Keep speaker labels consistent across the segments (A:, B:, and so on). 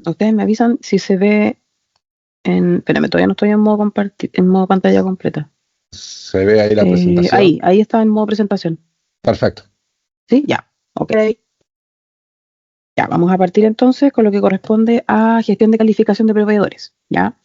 A: Ustedes me avisan si se ve espérame, todavía no estoy en modo en modo pantalla completa.
B: Se ve ahí la presentación.
A: Ahí está en modo presentación.
B: Perfecto.
A: ¿Sí? Ya. Ok. Ya, vamos a partir entonces con lo que corresponde a gestión de calificación de proveedores. ¿Ya?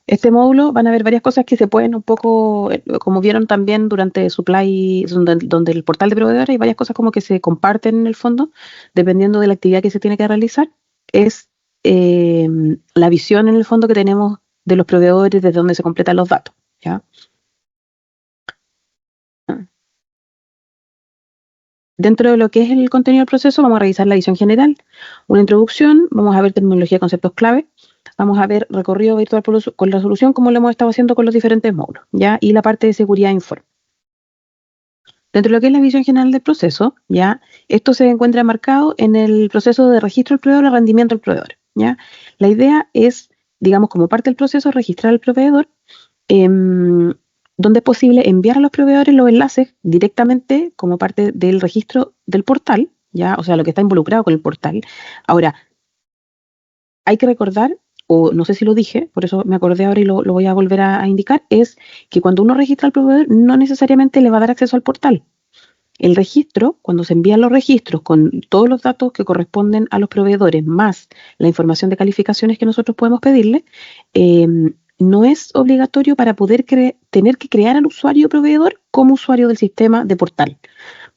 A: Este módulo van a ver varias cosas que se pueden un poco, como vieron también durante Supply, donde el portal de proveedores, hay varias cosas como que se comparten en el fondo, dependiendo de la actividad que se tiene que realizar. Es la visión en el fondo que tenemos de los proveedores, desde donde se completan los datos. ¿Ya? Dentro de lo que es el contenido del proceso, vamos a revisar la visión general, una introducción, vamos a ver terminología y conceptos clave, vamos a ver recorrido virtual con la solución, como lo hemos estado haciendo con los diferentes módulos, ¿ya? Y la parte de seguridad e informe. Dentro de lo que es la visión general del proceso, ¿ya? Esto se encuentra marcado en el proceso de registro del proveedor y rendimiento del proveedor, ¿ya? La idea es, digamos, como parte del proceso, registrar al proveedor, donde es posible enviar a los proveedores los enlaces directamente como parte del registro del portal, ¿ya? O sea, lo que está involucrado con el portal. Ahora, hay que recordar, o no sé si lo dije, por eso me acordé ahora y lo voy a volver a indicar, es que cuando uno registra al proveedor, no necesariamente le va a dar acceso al portal. El registro, cuando se envían los registros con todos los datos que corresponden a los proveedores, más la información de calificaciones que nosotros podemos pedirle, no es obligatorio para poder tener que crear al usuario proveedor como usuario del sistema de portal.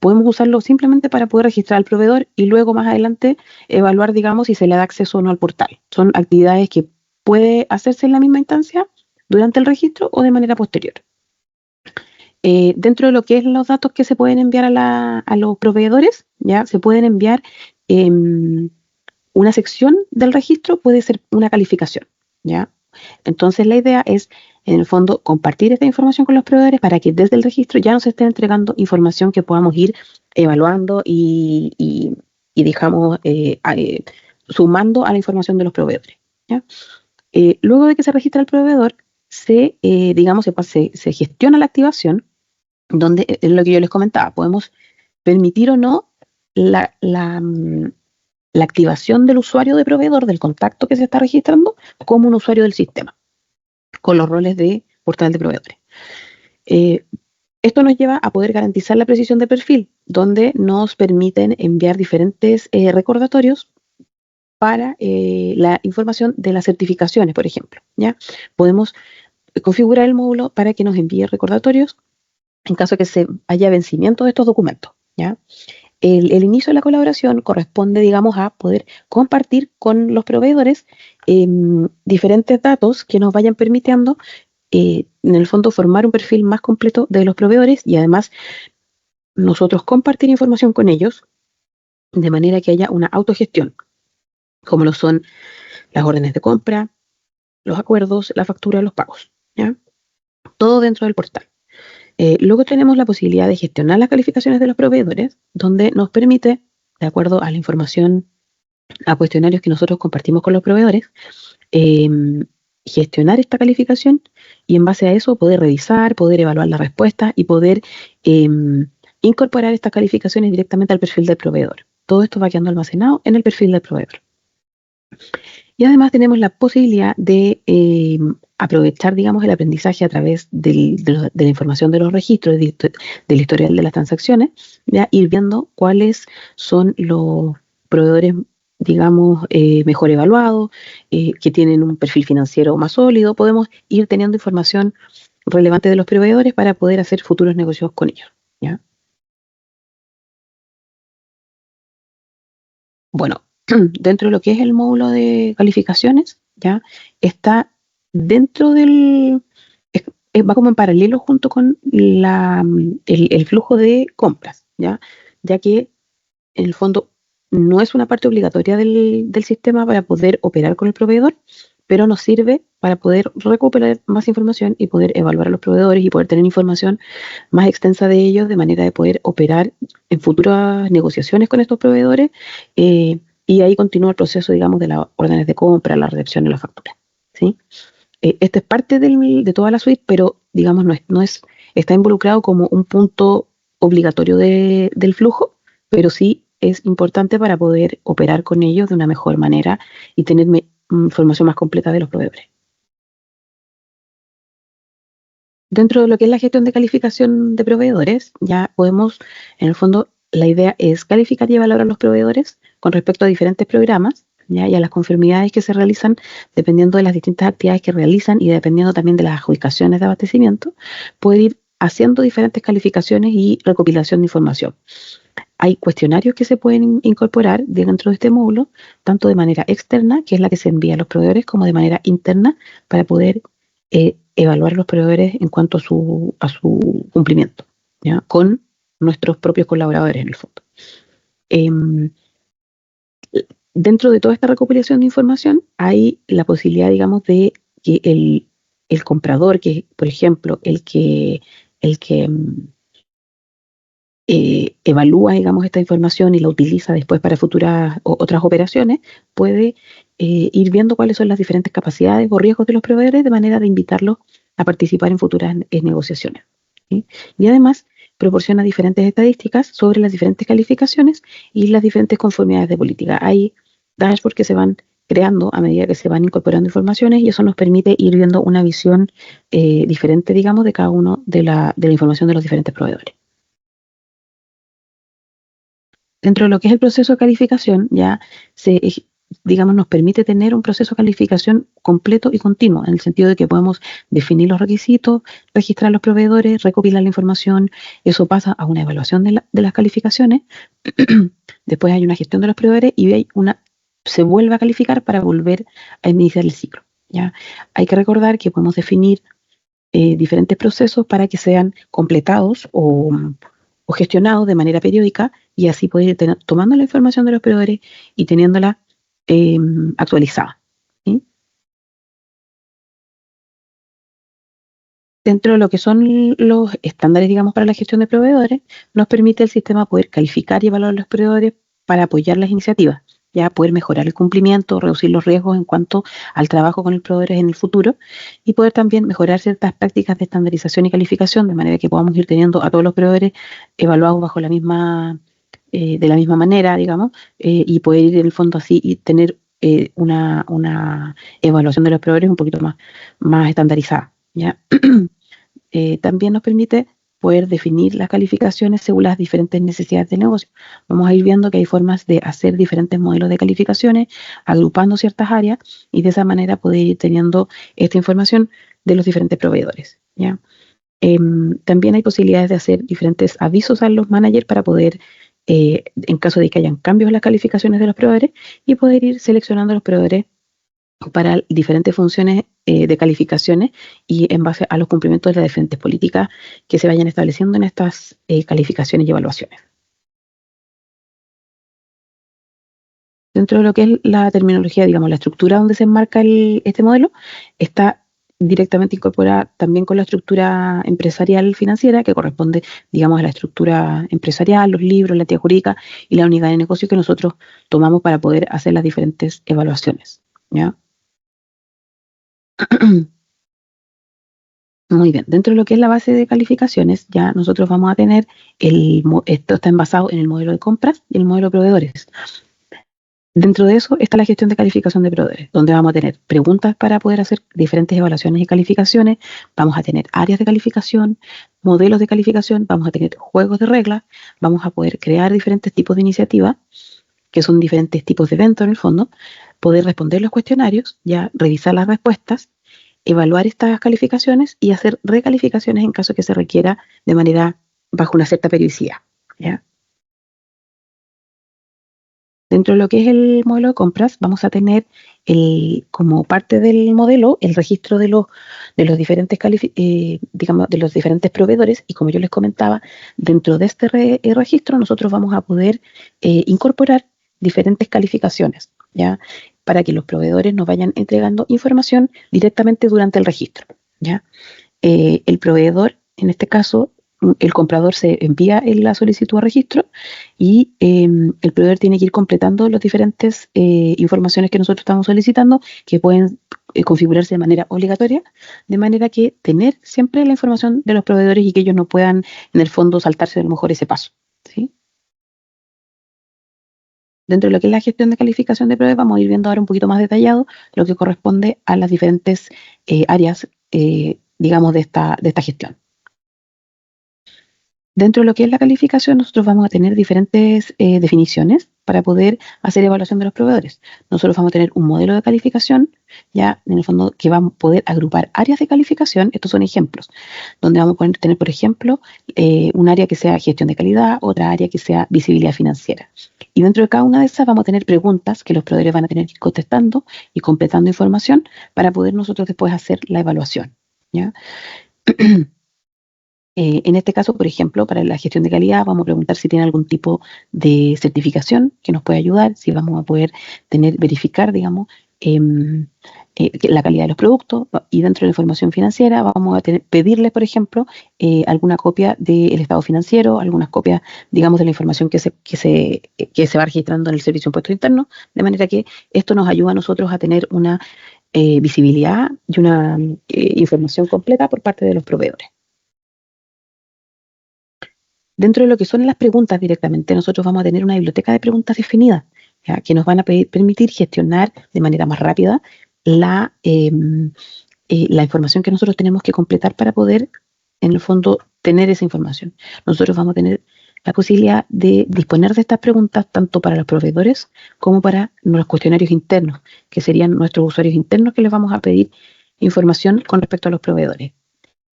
A: Podemos usarlo simplemente para poder registrar al proveedor y luego más adelante evaluar, digamos, si se le da acceso o no al portal. Son actividades que puede hacerse en la misma instancia durante el registro o de manera posterior. Dentro de lo que es los datos que se pueden enviar a los proveedores, ya se pueden enviar una sección del registro, puede ser una calificación, ¿ya? Entonces la idea es, en el fondo, compartir esta información con los proveedores para que desde el registro ya nos estén entregando información que podamos ir evaluando y digamos, sumando a la información de los proveedores, ¿ya? Luego de que se registra el proveedor, digamos, se gestiona la activación, donde es lo que yo les comentaba, podemos permitir o no la activación del usuario de proveedor, del contacto que se está registrando, como un usuario del sistema, con los roles de portal de proveedores. Esto nos lleva a poder garantizar la precisión de perfil, donde nos permiten enviar diferentes recordatorios para la información de las certificaciones, por ejemplo, ¿ya? Podemos configurar el módulo para que nos envíe recordatorios en caso de que se haya vencimiento de estos documentos, ¿ya? El inicio de la colaboración corresponde, digamos, a poder compartir con los proveedores diferentes datos que nos vayan permitiendo, en el fondo, formar un perfil más completo de los proveedores y además nosotros compartir información con ellos de manera que haya una autogestión, como lo son las órdenes de compra, los acuerdos, la factura, los pagos, ¿ya? Todo dentro del portal. Luego tenemos la posibilidad de gestionar las calificaciones de los proveedores, donde nos permite, de acuerdo a la información, a cuestionarios que nosotros compartimos con los proveedores, gestionar esta calificación y en base a eso poder revisar, poder evaluar las respuestas y poder incorporar estas calificaciones directamente al perfil del proveedor. Todo esto va quedando almacenado en el perfil del proveedor. Y además tenemos la posibilidad de aprovechar, digamos, el aprendizaje a través de la información de los registros, del historial de las transacciones, ya ir viendo cuáles son los proveedores, digamos, mejor evaluados, que tienen un perfil financiero más sólido. Podemos ir teniendo información relevante de los proveedores para poder hacer futuros negocios con ellos, ¿ya? Bueno, dentro de lo que es el módulo de calificaciones, ya está dentro va como en paralelo junto con el flujo de compras, ya que en el fondo no es una parte obligatoria del sistema para poder operar con el proveedor, pero nos sirve para poder recuperar más información y poder evaluar a los proveedores y poder tener información más extensa de ellos, de manera de poder operar en futuras negociaciones con estos proveedores, y ahí continúa el proceso, digamos, de las órdenes de compra, la recepción y la factura, ¿sí? Este es parte de toda la suite, pero digamos está involucrado como un punto obligatorio del flujo, pero sí es importante para poder operar con ellos de una mejor manera y tener información más completa de los proveedores. Dentro de lo que es la gestión de calificación de proveedores, ya podemos, en el fondo, la idea es calificar y evaluar a los proveedores con respecto a diferentes programas, ¿ya? Y a las conformidades que se realizan dependiendo de las distintas actividades que realizan y dependiendo también de las adjudicaciones de abastecimiento, poder ir haciendo diferentes calificaciones y recopilación de información. Hay cuestionarios que se pueden incorporar dentro de este módulo, tanto de manera externa, que es la que se envía a los proveedores, como de manera interna para poder evaluar a los proveedores en cuanto a su cumplimiento, ¿ya? Con nuestros propios colaboradores en el fondo. Dentro de toda esta recopilación de información hay la posibilidad, digamos, de que el comprador, que por ejemplo, el que evalúa, digamos, esta información y la utiliza después para futuras otras operaciones, puede ir viendo cuáles son las diferentes capacidades o riesgos de los proveedores de manera de invitarlos a participar en futuras negociaciones, ¿sí? Y además proporciona diferentes estadísticas sobre las diferentes calificaciones y las diferentes conformidades de política. Hay dashboards que se van creando a medida que se van incorporando informaciones y eso nos permite ir viendo una visión diferente, digamos, de cada uno de la información de los diferentes proveedores. Dentro de lo que es el proceso de calificación, ya digamos, nos permite tener un proceso de calificación completo y continuo, en el sentido de que podemos definir los requisitos, registrar los proveedores, recopilar la información, eso pasa a una evaluación de las calificaciones, después hay una gestión de los proveedores y se vuelve a calificar para volver a iniciar el ciclo, ¿ya? Hay que recordar que podemos definir diferentes procesos para que sean completados o gestionados de manera periódica y así poder ir tomando la información de los proveedores y teniéndola actualizada, ¿sí? Dentro de lo que son los estándares, digamos, para la gestión de proveedores, nos permite el sistema poder calificar y evaluar a los proveedores para apoyar las iniciativas, ya poder mejorar el cumplimiento, reducir los riesgos en cuanto al trabajo con el proveedor en el futuro y poder también mejorar ciertas prácticas de estandarización y calificación de manera que podamos ir teniendo a todos los proveedores evaluados bajo de la misma manera, digamos, y poder ir en el fondo así y tener una evaluación de los proveedores un poquito más estandarizada, ¿ya? También nos permite poder definir las calificaciones según las diferentes necesidades del negocio. Vamos a ir viendo que hay formas de hacer diferentes modelos de calificaciones, agrupando ciertas áreas y de esa manera poder ir teniendo esta información de los diferentes proveedores, ¿ya? También hay posibilidades de hacer diferentes avisos a los managers para poder, en caso de que hayan cambios en las calificaciones de los proveedores, y poder ir seleccionando los proveedores para diferentes funciones de calificaciones y en base a los cumplimientos de las diferentes políticas que se vayan estableciendo en estas calificaciones y evaluaciones. Dentro de lo que es la terminología, digamos, la estructura donde se enmarca este modelo, está directamente incorporada también con la estructura empresarial financiera, que corresponde, digamos, a la estructura empresarial, los libros, la entidad jurídica y la unidad de negocio que nosotros tomamos para poder hacer las diferentes evaluaciones, ¿ya? Muy bien, dentro de lo que es la base de calificaciones, ya nosotros vamos a tener, esto está basado en el modelo de compras y el modelo de proveedores. Dentro de eso está la gestión de calificación de proveedores, donde vamos a tener preguntas para poder hacer diferentes evaluaciones y calificaciones, vamos a tener áreas de calificación, modelos de calificación, vamos a tener juegos de reglas, vamos a poder crear diferentes tipos de iniciativas, que son diferentes tipos de eventos en el fondo, poder responder los cuestionarios, ya revisar las respuestas, evaluar estas calificaciones y hacer recalificaciones en caso que se requiera de manera bajo una cierta periodicidad, ¿ya? Dentro de lo que es el modelo de compras, vamos a tener como parte del modelo el registro de los diferentes digamos, de los diferentes proveedores y como yo les comentaba, dentro de este registro nosotros vamos a poder incorporar diferentes calificaciones, ¿ya? Para que los proveedores nos vayan entregando información directamente durante el registro, ¿ya? El proveedor, en este caso, el comprador se envía la solicitud a registro y el proveedor tiene que ir completando las diferentes informaciones que nosotros estamos solicitando, que pueden configurarse de manera obligatoria, de manera que tener siempre la información de los proveedores y que ellos no puedan, en el fondo, saltarse a lo mejor ese paso, ¿sí? dentro de lo que es la gestión de calificación de proveedores, vamos a ir viendo ahora un poquito más detallado lo que corresponde a las diferentes áreas, digamos, de esta gestión. Dentro de lo que es la calificación, nosotros vamos a tener diferentes definiciones para poder hacer evaluación de los proveedores. Nosotros vamos a tener un modelo de calificación, ya en el fondo, que va a poder agrupar áreas de calificación. Estos son ejemplos, donde vamos a poder tener, por ejemplo, un área que sea gestión de calidad, otra área que sea visibilidad financiera. Y dentro de cada una de esas vamos a tener preguntas que los proveedores van a tener que ir contestando y completando información para poder nosotros después hacer la evaluación, ¿ya? En este caso, por ejemplo, para la gestión de calidad, vamos a preguntar si tiene algún tipo de certificación que nos puede ayudar, si vamos a poder verificar, digamos, la calidad de los productos. Y dentro de la información financiera vamos a pedirles, por ejemplo, alguna copia del estado financiero, algunas copias, digamos, de la información que se va registrando en el Servicio de Impuestos Internos, de manera que esto nos ayuda a nosotros a tener una visibilidad y una información completa por parte de los proveedores. Dentro de lo que son las preguntas directamente, nosotros vamos a tener una biblioteca de preguntas definidas, ¿ya? Que nos van a permitir gestionar de manera más rápida la información que nosotros tenemos que completar para poder, en el fondo, tener esa información. Nosotros vamos a tener la posibilidad de disponer de estas preguntas tanto para los proveedores como para los cuestionarios internos, que serían nuestros usuarios internos que les vamos a pedir información con respecto a los proveedores.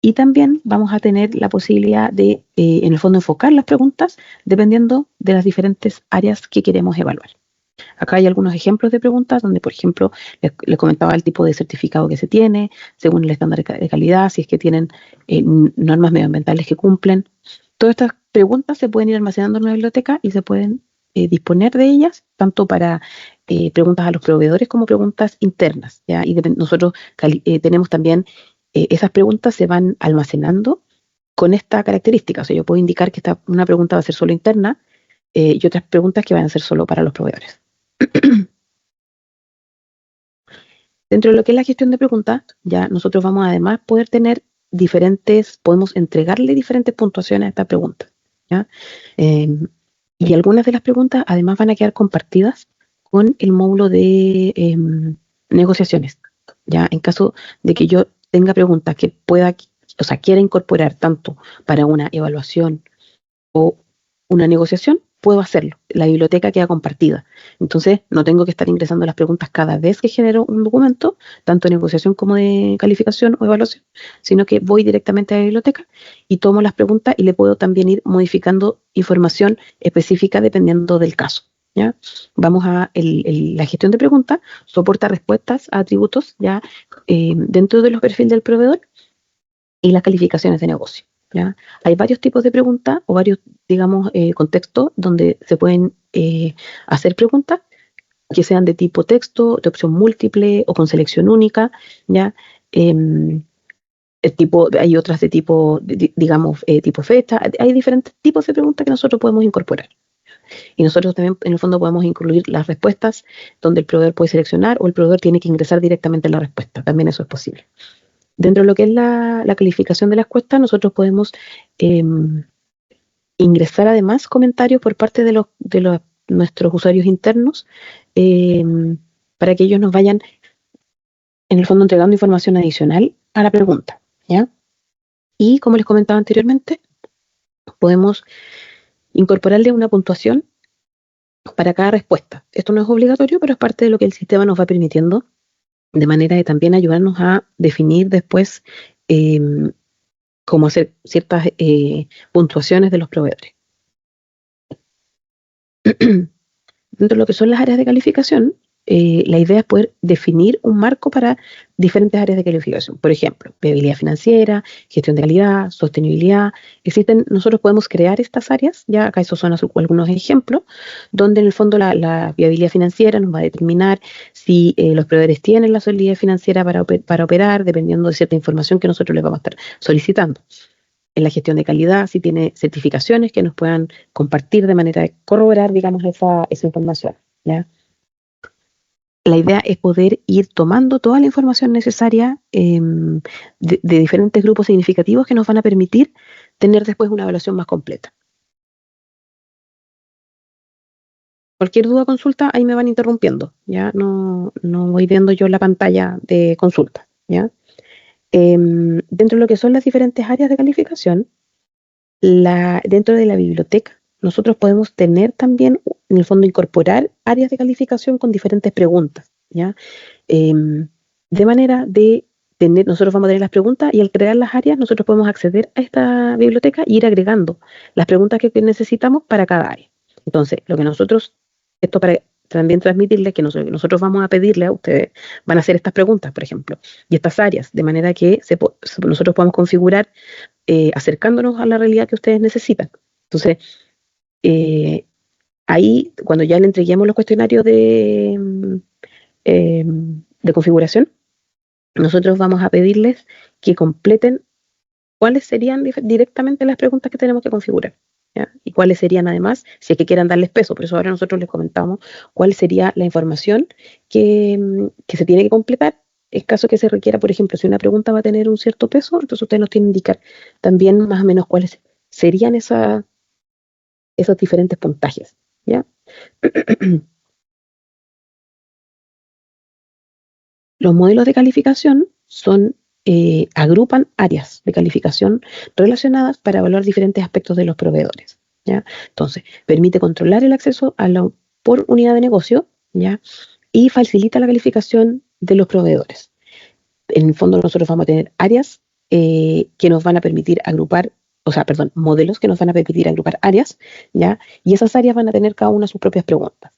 A: Y también vamos a tener la posibilidad de, en el fondo, enfocar las preguntas dependiendo de las diferentes áreas que queremos evaluar. Acá hay algunos ejemplos de preguntas donde, por ejemplo, les comentaba el tipo de certificado que se tiene, según el estándar de calidad, si es que tienen normas medioambientales que cumplen. Todas estas preguntas se pueden ir almacenando en una biblioteca y se pueden disponer de ellas, tanto para preguntas a los proveedores como preguntas internas, ¿ya? Y nosotros tenemos también esas preguntas se van almacenando con esta característica. O sea, yo puedo indicar que una pregunta va a ser solo interna y otras preguntas que van a ser solo para los proveedores. Dentro de lo que es la gestión de preguntas, ya nosotros vamos además a poder tener podemos entregarle diferentes puntuaciones a estas preguntas, ¿ya? Y algunas de las preguntas además van a quedar compartidas con el módulo de negociaciones, ¿ya? En caso de que yo tenga preguntas que quiera incorporar tanto para una evaluación o una negociación, puedo hacerlo. La biblioteca queda compartida. Entonces, no tengo que estar ingresando las preguntas cada vez que genero un documento, tanto de negociación como de calificación o evaluación, sino que voy directamente a la biblioteca y tomo las preguntas y le puedo también ir modificando información específica dependiendo del caso, ¿ya? Vamos a la gestión de preguntas, soporta respuestas a atributos ya dentro de los perfiles del proveedor y las calificaciones de negocio, ¿ya? Hay varios tipos de preguntas o varios, digamos, contextos donde se pueden hacer preguntas que sean de tipo texto, de opción múltiple o con selección única, ¿ya? Hay otras de tipo, digamos, tipo fecha. Hay diferentes tipos de preguntas que nosotros podemos incorporar. Y nosotros también, en el fondo, podemos incluir las respuestas donde el proveedor puede seleccionar o el proveedor tiene que ingresar directamente la respuesta. También eso es posible. Dentro de lo que es la calificación de las encuestas, nosotros podemos ingresar además comentarios por parte de nuestros usuarios internos para que ellos nos vayan, en el fondo, entregando información adicional a la pregunta, ¿ya? Y como les comentaba anteriormente, podemos incorporarle una puntuación para cada respuesta. Esto no es obligatorio, pero es parte de lo que el sistema nos va permitiendo, de manera de también ayudarnos a definir después cómo hacer ciertas puntuaciones de los proveedores. Dentro de lo que son las áreas de calificación, la idea es poder definir un marco para diferentes áreas de calificación. Por ejemplo, viabilidad financiera, gestión de calidad, sostenibilidad. Nosotros podemos crear estas áreas, ya acá esos son algunos ejemplos, donde en el fondo la viabilidad financiera nos va a determinar si los proveedores tienen la solidez financiera para operar, dependiendo de cierta información que nosotros les vamos a estar solicitando. En la gestión de calidad, si tiene certificaciones que nos puedan compartir de manera de corroborar, digamos, esa información, ¿ya? La idea es poder ir tomando toda la información necesaria de diferentes grupos significativos que nos van a permitir tener después una evaluación más completa. Cualquier duda o consulta, ahí me van interrumpiendo, ¿ya? No voy viendo yo la pantalla de consulta, ¿ya? Dentro de lo que son las diferentes áreas de calificación, dentro de la biblioteca, nosotros podemos tener también, en el fondo, incorporar áreas de calificación con diferentes preguntas, ¿ya? De manera de tener, nosotros vamos a tener las preguntas y al crear las áreas, nosotros podemos acceder a esta biblioteca e ir agregando las preguntas que necesitamos para cada área. Entonces, lo que nosotros, esto para también transmitirles que nosotros vamos a pedirle a ustedes, van a hacer estas preguntas, por ejemplo, y estas áreas, de manera que nosotros podamos configurar acercándonos a la realidad que ustedes necesitan. Entonces, ahí, cuando ya le entreguemos los cuestionarios de configuración, nosotros vamos a pedirles que completen cuáles serían directamente las preguntas que tenemos que configurar, ¿ya? Y cuáles serían además, si es que quieran darles peso, por eso ahora nosotros les comentamos cuál sería la información que se tiene que completar. En caso que se requiera, por ejemplo, si una pregunta va a tener un cierto peso, entonces ustedes nos tienen que indicar también más o menos cuáles serían esos diferentes puntajes, ¿ya? Los modelos de calificación agrupan áreas de calificación relacionadas para evaluar diferentes aspectos de los proveedores, ¿ya? Entonces, permite controlar el acceso por unidad de negocio, ¿ya? Y facilita la calificación de los proveedores. En el fondo, nosotros vamos a tener áreas que nos van a permitir agrupar, modelos que nos van a permitir agrupar áreas, ¿ya? Y esas áreas van a tener cada una sus propias preguntas.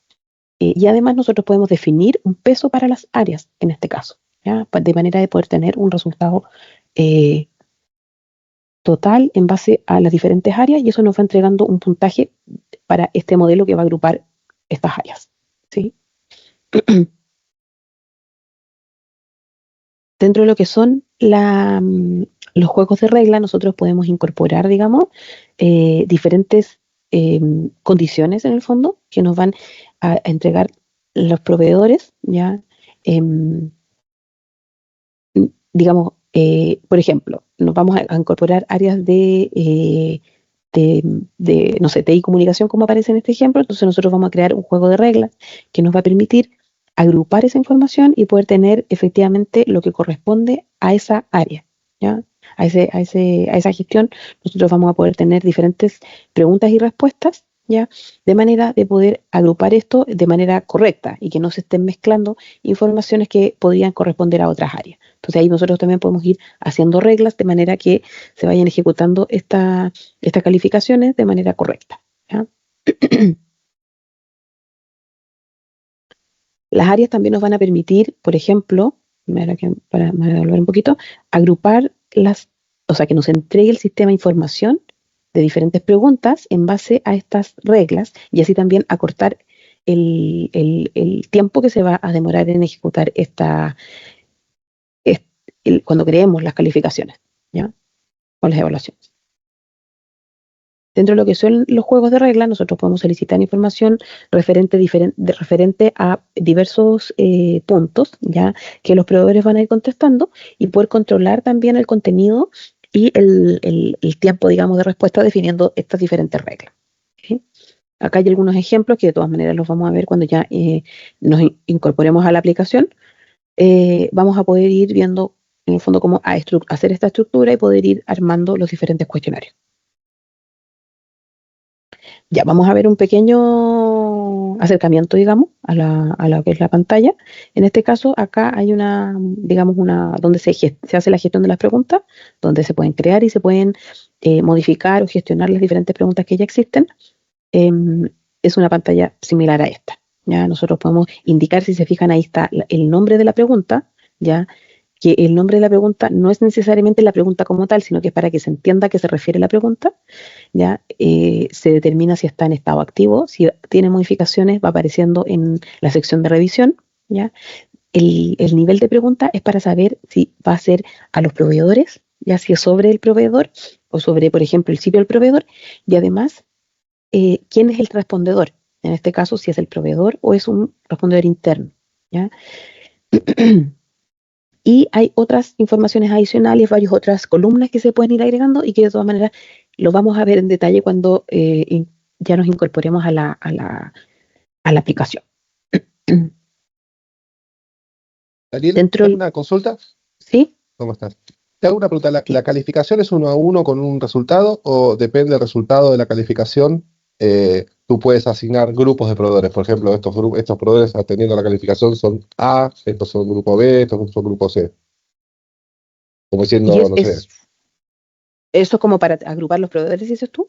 A: Y además nosotros podemos definir un peso para las áreas, en este caso, ¿ya? De manera de poder tener un resultado total en base a las diferentes áreas, y eso nos va entregando un puntaje para este modelo que va a agrupar estas áreas, ¿sí? Dentro de lo que son los juegos de regla, nosotros podemos incorporar, digamos, diferentes condiciones en el fondo que nos van a entregar los proveedores, ¿ya? Digamos, por ejemplo, nos vamos a incorporar áreas no sé, TI comunicación, como aparece en este ejemplo. Entonces nosotros vamos a crear un juego de reglas que nos va a permitir agrupar esa información y poder tener efectivamente lo que corresponde a esa área, ¿ya? A esa gestión, nosotros vamos a poder tener diferentes preguntas y respuestas, ¿ya? De manera de poder agrupar esto de manera correcta y que no se estén mezclando informaciones que podrían corresponder a otras áreas. Entonces ahí nosotros también podemos ir haciendo reglas de manera que se vayan ejecutando estas calificaciones de manera correcta, ¿ya? Las áreas también nos van a permitir, por ejemplo, para volver un poquito, agrupar que nos entregue el sistema información de diferentes preguntas en base a estas reglas, y así también acortar el tiempo que se va a demorar en ejecutar cuando creemos las calificaciones, ¿ya? O las evaluaciones. Dentro de lo que son los juegos de reglas, nosotros podemos solicitar información referente a diversos puntos, ya que los proveedores van a ir contestando, y poder controlar también el contenido y el tiempo, digamos, de respuesta definiendo estas diferentes reglas, ¿sí? Acá hay algunos ejemplos que de todas maneras los vamos a ver cuando ya nos incorporemos a la aplicación. Vamos a poder ir viendo en el fondo cómo hacer esta estructura y poder ir armando los diferentes cuestionarios. Ya, vamos a ver un pequeño acercamiento, digamos, a lo que es la pantalla. En este caso, acá hay donde se hace la gestión de las preguntas, donde se pueden crear y se pueden modificar o gestionar las diferentes preguntas que ya existen. Es una pantalla similar a esta, ¿ya? Nosotros podemos indicar, si se fijan, ahí está el nombre de la pregunta, ¿ya? Que el nombre de la pregunta no es necesariamente la pregunta como tal, sino que es para que se entienda a qué se refiere la pregunta, ¿ya? Se determina si está en estado activo. Si tiene modificaciones, va apareciendo en la sección de revisión, ¿ya? El nivel de pregunta es para saber si va a ser a los proveedores, ya si es sobre el proveedor o sobre, por ejemplo, el sitio del proveedor, y además quién es el respondedor. En este caso, si es el proveedor o es un respondedor interno, ¿ya? Y hay otras informaciones adicionales, varias otras columnas que se pueden ir agregando y que de todas maneras lo vamos a ver en detalle cuando ya nos incorporemos a la a la aplicación.
B: Daniel, ¿te hago una consulta?
A: ¿Sí?
B: ¿Cómo estás? Te hago una pregunta. ¿La calificación es 1-a-1 con un resultado o depende del resultado de la calificación? Tú puedes asignar grupos de proveedores. Por ejemplo, estos proveedores atendiendo a la calificación son A, estos son grupo B, estos son grupo C. Como diciendo, no sé.
A: ¿Eso es como para agrupar los proveedores, dices tú?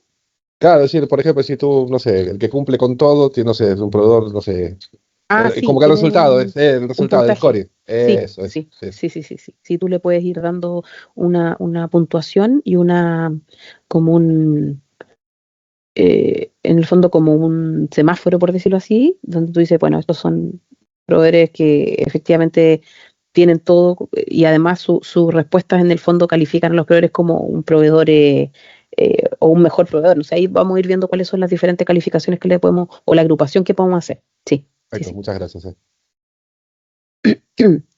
B: Claro, es decir, por ejemplo, si tú, no sé, el que cumple con todo, no sé, es un proveedor, no sé.
A: Sí,
B: Como que
A: tienen
B: el
A: un
B: resultado del
A: puntaje.
B: score.
A: Sí,
B: Eso,
A: sí,
B: sí.
A: sí. Sí, tú le puedes ir dando una puntuación y como en el fondo como un semáforo, por decirlo así, donde tú dices, bueno, estos son proveedores que efectivamente tienen todo y además sus respuestas en el fondo califican a los proveedores como un proveedor o un mejor proveedor. No sé, ahí vamos a ir viendo cuáles son las diferentes calificaciones que le podemos, o la agrupación que podemos hacer. Sí,
B: Perfecto,
A: sí.
B: muchas gracias.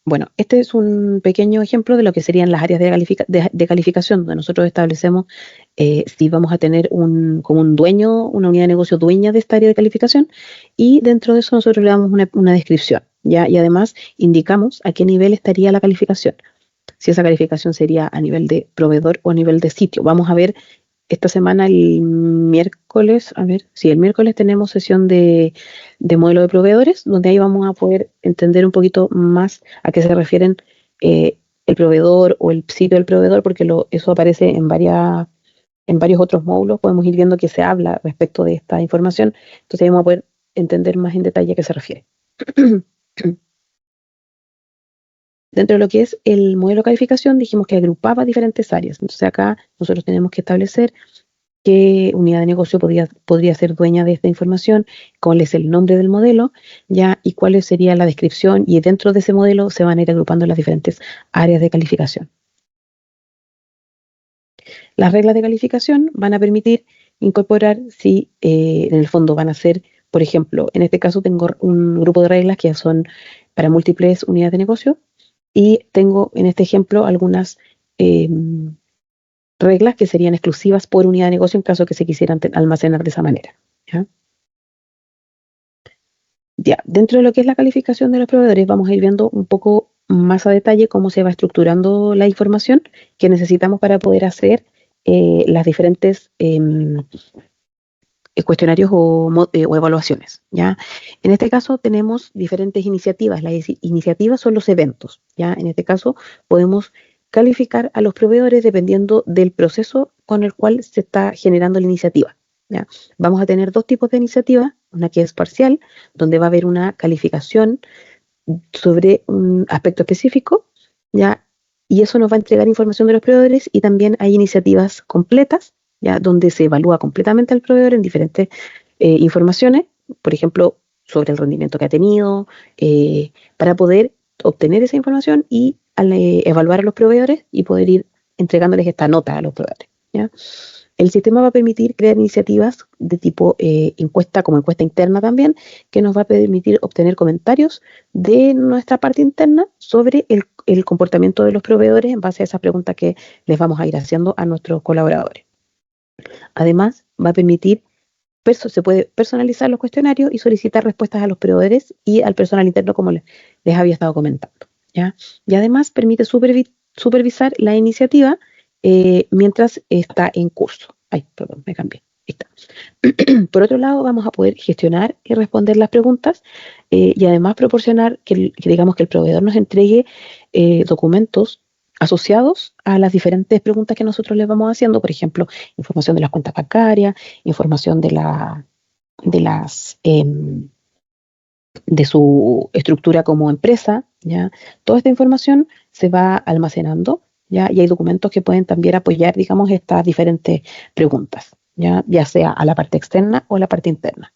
A: Bueno, este es un pequeño ejemplo de lo que serían las áreas de calificación, donde nosotros establecemos si vamos a tener como un dueño, una unidad de negocio dueña de esta área de calificación, y dentro de eso nosotros le damos una descripción, ¿ya? Y además indicamos a qué nivel estaría la calificación, si esa calificación sería a nivel de proveedor o a nivel de sitio. Vamos a ver esta semana el miércoles, el miércoles tenemos sesión de modelo de proveedores, donde ahí vamos a poder entender un poquito más a qué se refieren el proveedor o el sitio del proveedor, porque eso aparece en varios otros módulos, podemos ir viendo que se habla respecto de esta información, entonces ahí vamos a poder entender más en detalle a qué se refiere. Dentro de lo que es el modelo de calificación, dijimos que agrupaba diferentes áreas. Entonces acá nosotros tenemos que establecer qué unidad de negocio podría ser dueña de esta información, cuál es el nombre del modelo, ya, y cuál sería la descripción, y dentro de ese modelo se van a ir agrupando las diferentes áreas de calificación. Las reglas de calificación van a permitir incorporar si en el fondo van a ser, por ejemplo, en este caso tengo un grupo de reglas que son para múltiples unidades de negocio, y tengo en este ejemplo algunas reglas que serían exclusivas por unidad de negocio en caso que se quisieran almacenar de esa manera. ¿Ya? Ya, dentro de lo que es la calificación de los proveedores, vamos a ir viendo un poco más a detalle cómo se va estructurando la información que necesitamos para poder hacer las diferentes cuestionarios o evaluaciones, ¿ya? En este caso tenemos diferentes iniciativas. Las iniciativas son los eventos, ¿ya? En este caso podemos calificar a los proveedores dependiendo del proceso con el cual se está generando la iniciativa, ¿ya? Vamos a tener dos tipos de iniciativa, una que es parcial, donde va a haber una calificación sobre un aspecto específico, ¿ya? Y eso nos va a entregar información de los proveedores, y también hay iniciativas completas, ¿ya? Donde se evalúa completamente al proveedor en diferentes informaciones, por ejemplo, sobre el rendimiento que ha tenido, para poder obtener esa información y evaluar a los proveedores y poder ir entregándoles esta nota a los proveedores, ¿ya? El sistema va a permitir crear iniciativas de tipo encuesta, como encuesta interna también, que nos va a permitir obtener comentarios de nuestra parte interna sobre el comportamiento de los proveedores en base a esas preguntas que les vamos a ir haciendo a nuestros colaboradores. Además, va a permitir, se puede personalizar los cuestionarios y solicitar respuestas a los proveedores y al personal interno, como les había estado comentando, ¿ya? Y además permite supervisar la iniciativa mientras está en curso. Ay, perdón, me cambié. Ahí está. Por otro lado, vamos a poder gestionar y responder las preguntas y además proporcionar que digamos que el proveedor nos entregue documentos asociados a las diferentes preguntas que nosotros les vamos haciendo, por ejemplo, información de las cuentas bancarias, información de las de su estructura como empresa, ¿ya? Toda esta información se va almacenando, ¿ya? Y hay documentos que pueden también apoyar, digamos, estas diferentes preguntas, ya sea a la parte externa o a la parte interna.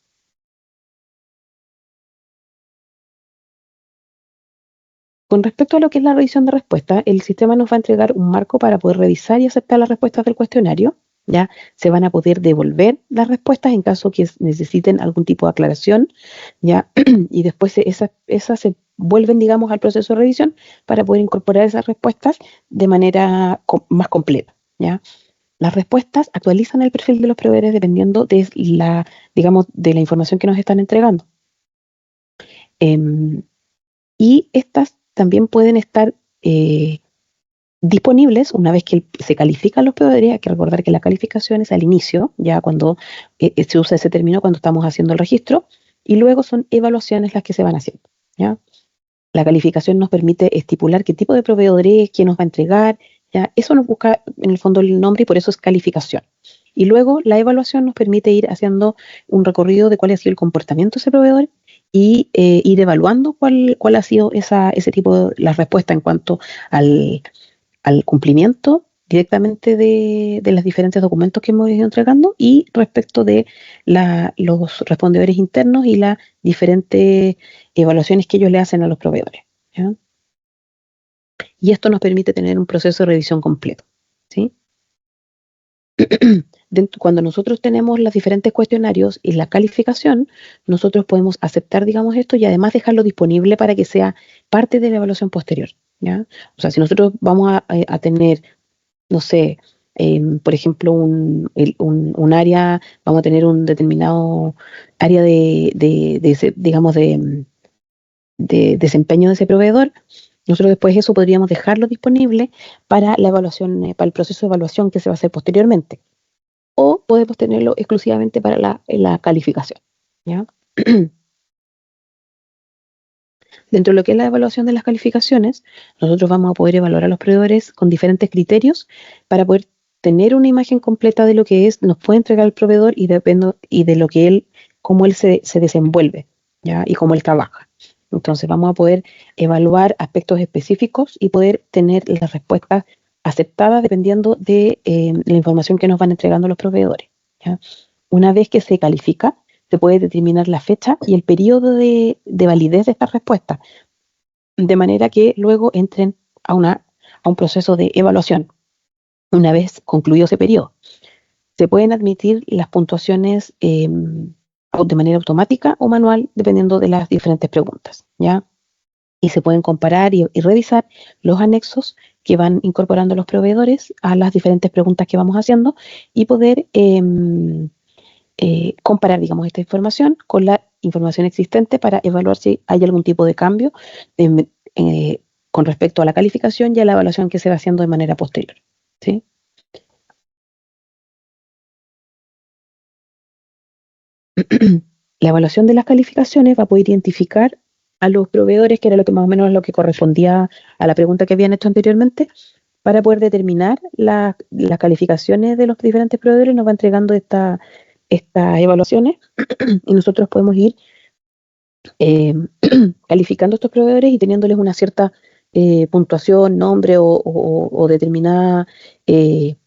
A: Con respecto a lo que es la revisión de respuestas, el sistema nos va a entregar un marco para poder revisar y aceptar las respuestas del cuestionario, ¿ya? Se van a poder devolver las respuestas en caso que necesiten algún tipo de aclaración, ¿ya? Y después esas se vuelven, digamos, al proceso de revisión para poder incorporar esas respuestas de manera más completa, ¿ya? Las respuestas actualizan el perfil de los proveedores dependiendo de digamos, de la información que nos están entregando. Y estas también pueden estar disponibles una vez que se califican los proveedores. Hay que recordar que la calificación es al inicio, ya cuando se usa ese término cuando estamos haciendo el registro, y luego son evaluaciones las que se van haciendo, ¿ya? La calificación nos permite estipular qué tipo de proveedor es, quién nos va a entregar, ¿ya? Eso nos busca en el fondo el nombre y por eso es calificación. Y luego la evaluación nos permite ir haciendo un recorrido de cuál ha sido el comportamiento de ese proveedor y ir evaluando cuál ha sido ese tipo de la respuesta en cuanto al cumplimiento directamente de los diferentes documentos que hemos ido entregando y respecto de los respondedores internos y las diferentes evaluaciones que ellos le hacen a los proveedores, ¿ya? Y esto nos permite tener un proceso de revisión completo, ¿sí? Cuando nosotros tenemos los diferentes cuestionarios y la calificación, nosotros podemos aceptar, digamos, esto y además dejarlo disponible para que sea parte de la evaluación posterior, ¿ya? O sea, si nosotros vamos a tener, no sé, por ejemplo, un área, vamos a tener un determinado área digamos, de desempeño de ese proveedor, nosotros después eso podríamos dejarlo disponible para la evaluación, para el proceso de evaluación que se va a hacer posteriormente. O podemos tenerlo exclusivamente para la calificación, ¿ya? Dentro de lo que es la evaluación de las calificaciones, nosotros vamos a poder evaluar a los proveedores con diferentes criterios para poder tener una imagen completa de lo que nos puede entregar el proveedor y de lo que cómo él se desenvuelve, ¿ya? Y cómo él trabaja. Entonces vamos a poder evaluar aspectos específicos y poder tener las respuestas aceptadas dependiendo de la información que nos van entregando los proveedores, ¿ya? Una vez que se califica, se puede determinar la fecha y el periodo de validez de estas respuestas, de manera que luego entren a un proceso de evaluación. Una vez concluido ese periodo, se pueden admitir las puntuaciones de manera automática o manual, dependiendo de las diferentes preguntas, ¿ya? Y se pueden comparar y revisar los anexos que van incorporando los proveedores a las diferentes preguntas que vamos haciendo y poder comparar, digamos, esta información con la información existente para evaluar si hay algún tipo de cambio con respecto a la calificación y a la evaluación que se va haciendo de manera posterior, ¿sí? La evaluación de las calificaciones va a poder identificar a los proveedores, que era lo que más o menos lo que correspondía a la pregunta que habían hecho anteriormente, para poder determinar las calificaciones de los diferentes proveedores. Nos va entregando estas evaluaciones y nosotros podemos ir calificando estos proveedores y teniéndoles una cierta puntuación, nombre o determinada, en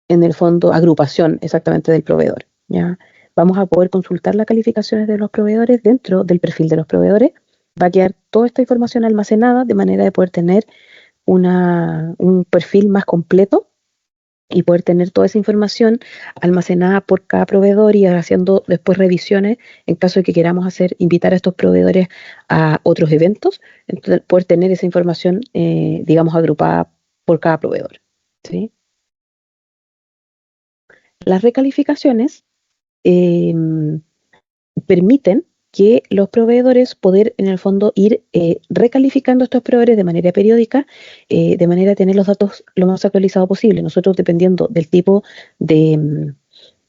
A: el fondo, agrupación exactamente del proveedor, ¿ya? Vamos a poder consultar las calificaciones de los proveedores dentro del perfil de los proveedores. Va a quedar toda esta información almacenada de manera de poder tener un perfil más completo y poder tener toda esa información almacenada por cada proveedor y haciendo después revisiones en caso de que queramos invitar a estos proveedores a otros eventos, entonces poder tener esa información, digamos, agrupada por cada proveedor, ¿sí? Las recalificaciones eh, permiten que los proveedores poder, en el fondo, ir recalificando estos proveedores de manera periódica, de manera a tener los datos lo más actualizados posible. Nosotros, dependiendo del tipo de,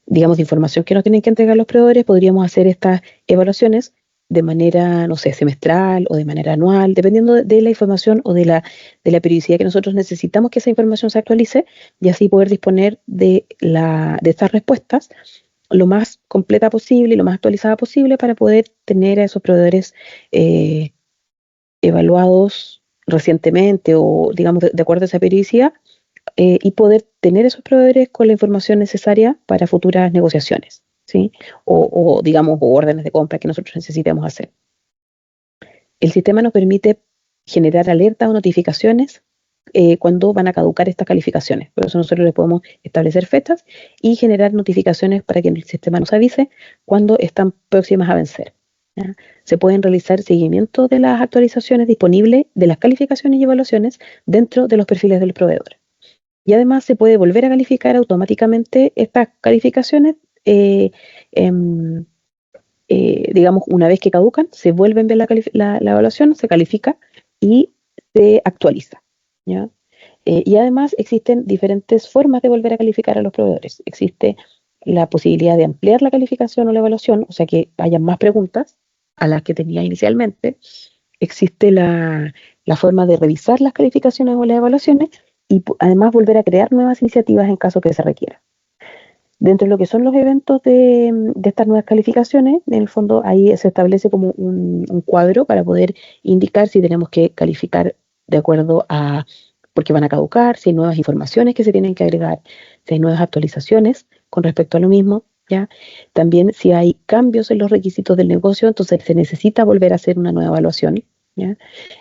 A: digamos, de información que nos tienen que entregar los proveedores, podríamos hacer estas evaluaciones de manera, no sé, semestral o de manera anual, dependiendo de la información o de la periodicidad que nosotros necesitamos que esa información se actualice y así poder disponer de estas respuestas lo más completa posible y lo más actualizada posible para poder tener a esos proveedores eh, evaluados recientemente o, digamos, de acuerdo a esa periodicidad, y poder tener esos proveedores con la información necesaria para futuras negociaciones, ¿sí? Digamos, o órdenes de compra que nosotros necesitemos hacer. El sistema nos permite generar alertas o notificaciones cuando van a caducar estas calificaciones. Por eso nosotros les podemos establecer fechas y generar notificaciones para que el sistema nos avise cuando están próximas a vencer, ¿ya? Se pueden realizar seguimiento de las actualizaciones disponibles de las calificaciones y evaluaciones dentro de los perfiles del proveedor. Y además se puede volver a calificar automáticamente estas calificaciones digamos, una vez que caducan, se vuelve a enviar la evaluación, se califica y se actualiza, ¿ya? Y además existen diferentes formas de volver a calificar a los proveedores. Existe la posibilidad de ampliar la calificación o la evaluación, o sea que haya más preguntas a las que tenía inicialmente. Existe la forma de revisar las calificaciones o las evaluaciones y además volver a crear nuevas iniciativas en caso que se requiera. Dentro de lo que son los eventos de estas nuevas calificaciones, en el fondo ahí se establece como un cuadro para poder indicar si tenemos que calificar de acuerdo a porque van a caducar, si hay nuevas informaciones que se tienen que agregar, si hay nuevas actualizaciones con respecto a lo mismo, ¿ya? También si hay cambios en los requisitos del negocio, entonces se necesita volver a hacer una nueva evaluación, ¿ya?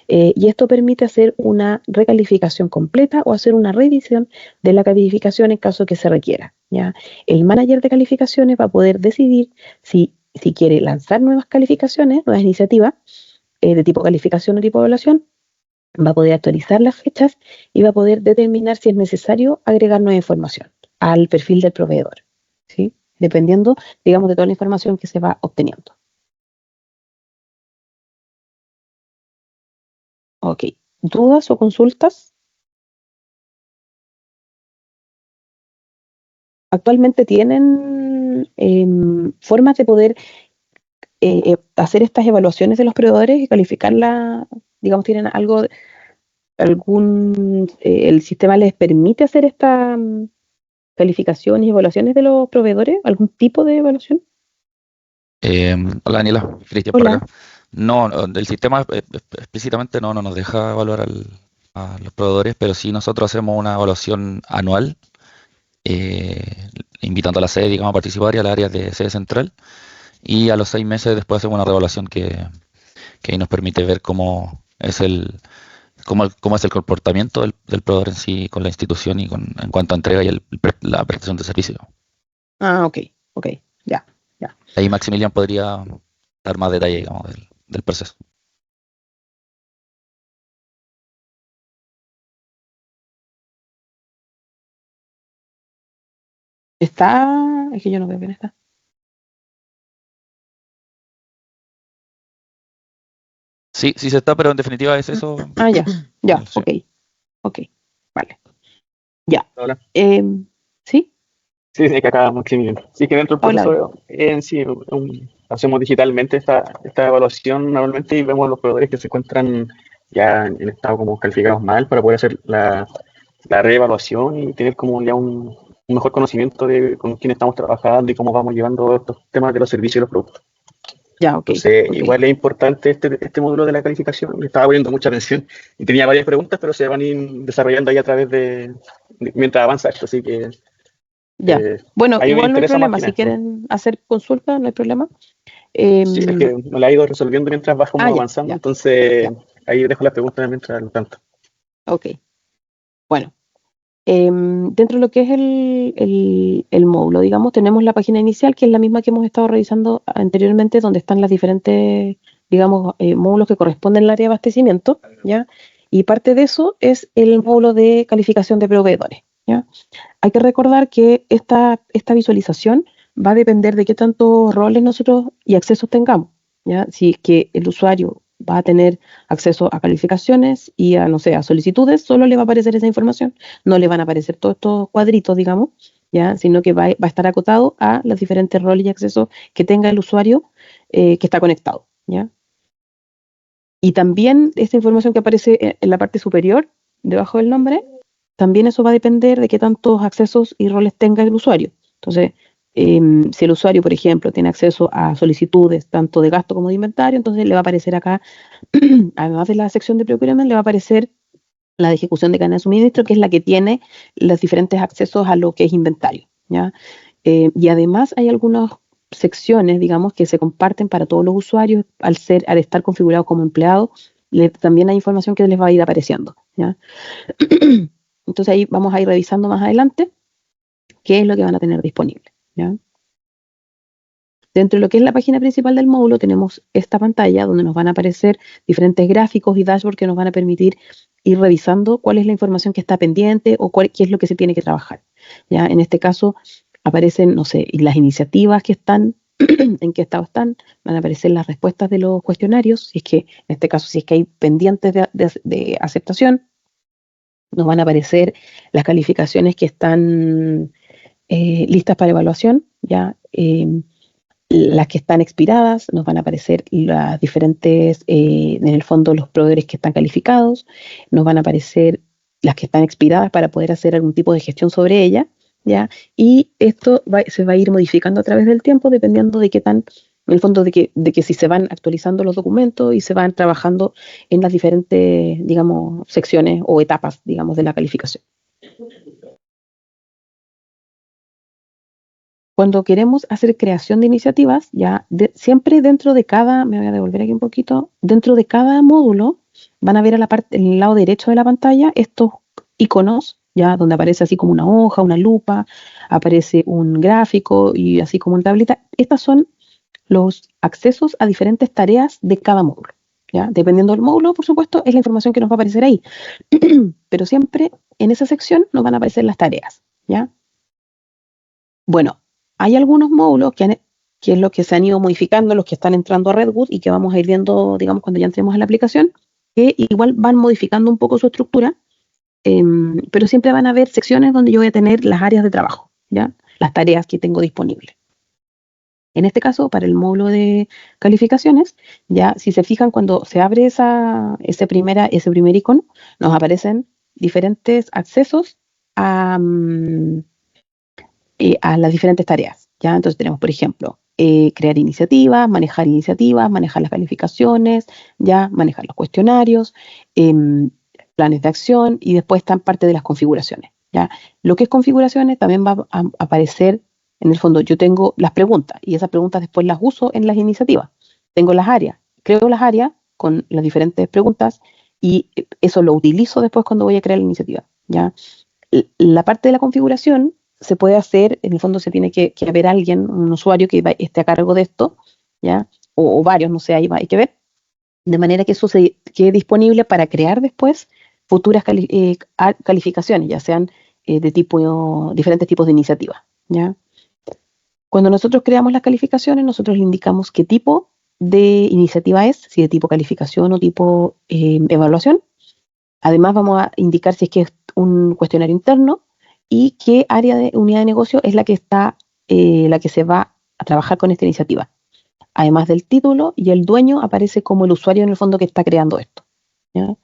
A: Y esto permite hacer una recalificación completa o hacer una revisión de la calificación en caso que se requiera, ¿ya? El manager de calificaciones va a poder decidir si quiere lanzar nuevas calificaciones, nuevas iniciativas de tipo calificación o tipo evaluación, va a poder actualizar las fechas y va a poder determinar si es necesario agregar nueva información al perfil del proveedor, ¿sí? Dependiendo, digamos, de toda la información que se va obteniendo. Ok. ¿Dudas o consultas? Actualmente tienen formas de poder hacer estas evaluaciones de los proveedores y calificarla, digamos, tienen el sistema les permite hacer esta calificaciones y evaluaciones de los proveedores, algún tipo de evaluación.
C: Hola Daniela, Cristian por
A: Hola.
C: acá. No, el sistema explícitamente no nos deja evaluar a los proveedores, pero sí nosotros hacemos una evaluación anual, invitando a la sede, digamos, a participar y a las áreas de sede central. Y a los 6 meses después hacemos una reevaluación que ahí nos permite ver cómo es cómo es el comportamiento del proveedor en sí con la institución y en cuanto a entrega y la prestación de servicio.
A: Ah, ok, ya.
C: Ahí Maximilian podría dar más detalle, digamos, del proceso.
A: Es que yo no veo bien está.
C: Sí se está, pero en definitiva es eso.
A: Ah, ya,
C: Sí.
A: ok, vale. Ya.
D: Hola.
A: ¿Sí?
D: Sí, sí, que acá Maximiliano. Sí, que dentro del
A: Hola.
D: proceso en sí hacemos digitalmente esta evaluación normalmente y vemos los proveedores que se encuentran ya en estado como calificados mal para poder hacer la reevaluación y tener como ya un mejor conocimiento de con quién estamos trabajando y cómo vamos llevando estos temas de los servicios y los productos.
A: Ya, ok.
D: Entonces,
A: ok.
D: igual es importante este módulo de la calificación. Le estaba poniendo mucha atención y tenía varias preguntas, pero se van a ir desarrollando ahí a través mientras avanza esto. Así que
A: Ya. Bueno,
D: ahí me
A: igual no hay
D: interesa más
A: problema.
D: que
A: Si
D: nada.
A: quieren hacer consulta, no hay problema.
D: Sí, es que me la he ido resolviendo mientras vas como
A: ya,
D: avanzando,
A: ya.
D: entonces ahí dejo las preguntas mientras lo tanto.
A: Ok. Bueno, dentro de lo que es el módulo, digamos, tenemos la página inicial, que es la misma que hemos estado revisando anteriormente, donde están las diferentes, digamos, módulos que corresponden al área de abastecimiento, ¿ya? Y parte de eso es el módulo de calificación de proveedores, ¿ya? Hay que recordar que esta visualización va a depender de qué tantos roles nosotros y accesos tengamos, ¿ya? Si es que el usuario va a tener acceso a calificaciones y a, no sé, a solicitudes, solo le va a aparecer esa información, no le van a aparecer todos estos cuadritos, digamos, ¿ya? Sino que va a estar acotado a los diferentes roles y accesos que tenga el usuario que está conectado, ¿ya? Y también esta información que aparece en la parte superior, debajo del nombre, también eso va a depender de qué tantos accesos y roles tenga el usuario. Entonces, si el usuario, por ejemplo, tiene acceso a solicitudes tanto de gasto como de inventario, entonces le va a aparecer acá, además de la sección de procurement, le va a aparecer la de ejecución de cadena de suministro, que es la que tiene los diferentes accesos a lo que es inventario, ¿ya? Y además hay algunas secciones, digamos, que se comparten para todos los usuarios al estar configurados como empleados. También hay información que les va a ir apareciendo, ¿ya? Entonces ahí vamos a ir revisando más adelante qué es lo que van a tener disponible, ¿ya? Dentro de lo que es la página principal del módulo tenemos esta pantalla donde nos van a aparecer diferentes gráficos y dashboards que nos van a permitir ir revisando cuál es la información que está pendiente o qué es lo que se tiene que trabajar, ¿ya? En este caso aparecen, no sé, las iniciativas que están en qué estado están, van a aparecer las respuestas de los cuestionarios, si es que, en este caso, si es que hay pendientes de aceptación, nos van a aparecer las calificaciones que están listas para evaluación, ya las que están expiradas, nos van a aparecer las diferentes, en el fondo, los proveedores que están calificados, nos van a aparecer las que están expiradas para poder hacer algún tipo de gestión sobre ella, ¿ya? Y esto se va a ir modificando a través del tiempo dependiendo de qué tan, en el fondo, de que si se van actualizando los documentos y se van trabajando en las diferentes, digamos, secciones o etapas, digamos, de la calificación. Cuando queremos hacer creación de iniciativas, ya siempre dentro de cada, me voy a devolver aquí un poquito, dentro de cada módulo van a ver en el lado derecho de la pantalla estos iconos, ya donde aparece así como una hoja, una lupa, aparece un gráfico y así como una tablita. Estas son los accesos a diferentes tareas de cada módulo, ya dependiendo del módulo, por supuesto, es la información que nos va a aparecer ahí, pero siempre en esa sección nos van a aparecer las tareas, ya. Bueno, hay algunos módulos que es lo que se han ido modificando, los que están entrando a Redwood y que vamos a ir viendo, digamos, cuando ya entremos en la aplicación, que igual van modificando un poco su estructura, pero siempre van a haber secciones donde yo voy a tener las áreas de trabajo, ¿ya? Las tareas que tengo disponibles. En este caso, para el módulo de calificaciones, ya si se fijan, cuando se abre ese primer icono, nos aparecen diferentes accesos a las diferentes tareas, ¿ya? Entonces tenemos, por ejemplo, crear iniciativas, manejar las calificaciones, ya manejar los cuestionarios, planes de acción y después están parte de las configuraciones, ¿ya? Lo que es configuraciones también va a aparecer, en el fondo, yo tengo las preguntas y esas preguntas después las uso en las iniciativas. Tengo las áreas, creo las áreas con las diferentes preguntas y eso lo utilizo después cuando voy a crear la iniciativa, ¿ya? La parte de la configuración se puede hacer, en el fondo se tiene que haber alguien, un usuario que esté a cargo de esto, ¿ya? O varios, no sé, ahí hay que ver, de manera que eso se quede disponible para crear después futuras calificaciones, ya sean de diferentes tipos de iniciativas, ¿ya? Cuando nosotros creamos las calificaciones, nosotros le indicamos qué tipo de iniciativa es, si de tipo calificación o tipo evaluación. Además vamos a indicar si es que es un cuestionario interno y qué área de unidad de negocio es la que se va a trabajar con esta iniciativa. Además del título, y el dueño aparece como el usuario en el fondo que está creando esto, ¿ya?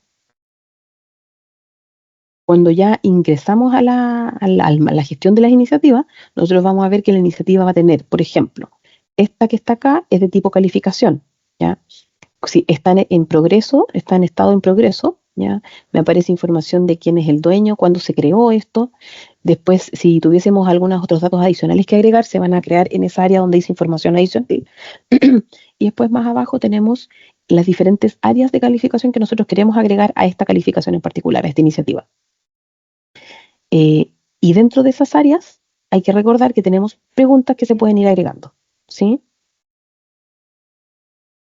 A: Cuando ya ingresamos a la gestión de las iniciativas, nosotros vamos a ver que la iniciativa va a tener, por ejemplo, esta que está acá es de tipo calificación, ¿ya? Si está en progreso, está en estado en progreso, ¿ya? Me aparece información de quién es el dueño, cuándo se creó esto. Después, si tuviésemos algunos otros datos adicionales que agregar, se van a crear en esa área donde dice información adicional. Y después más abajo tenemos las diferentes áreas de calificación que nosotros queremos agregar a esta calificación en particular, a esta iniciativa. Y dentro de esas áreas hay que recordar que tenemos preguntas que se pueden ir agregando, ¿sí?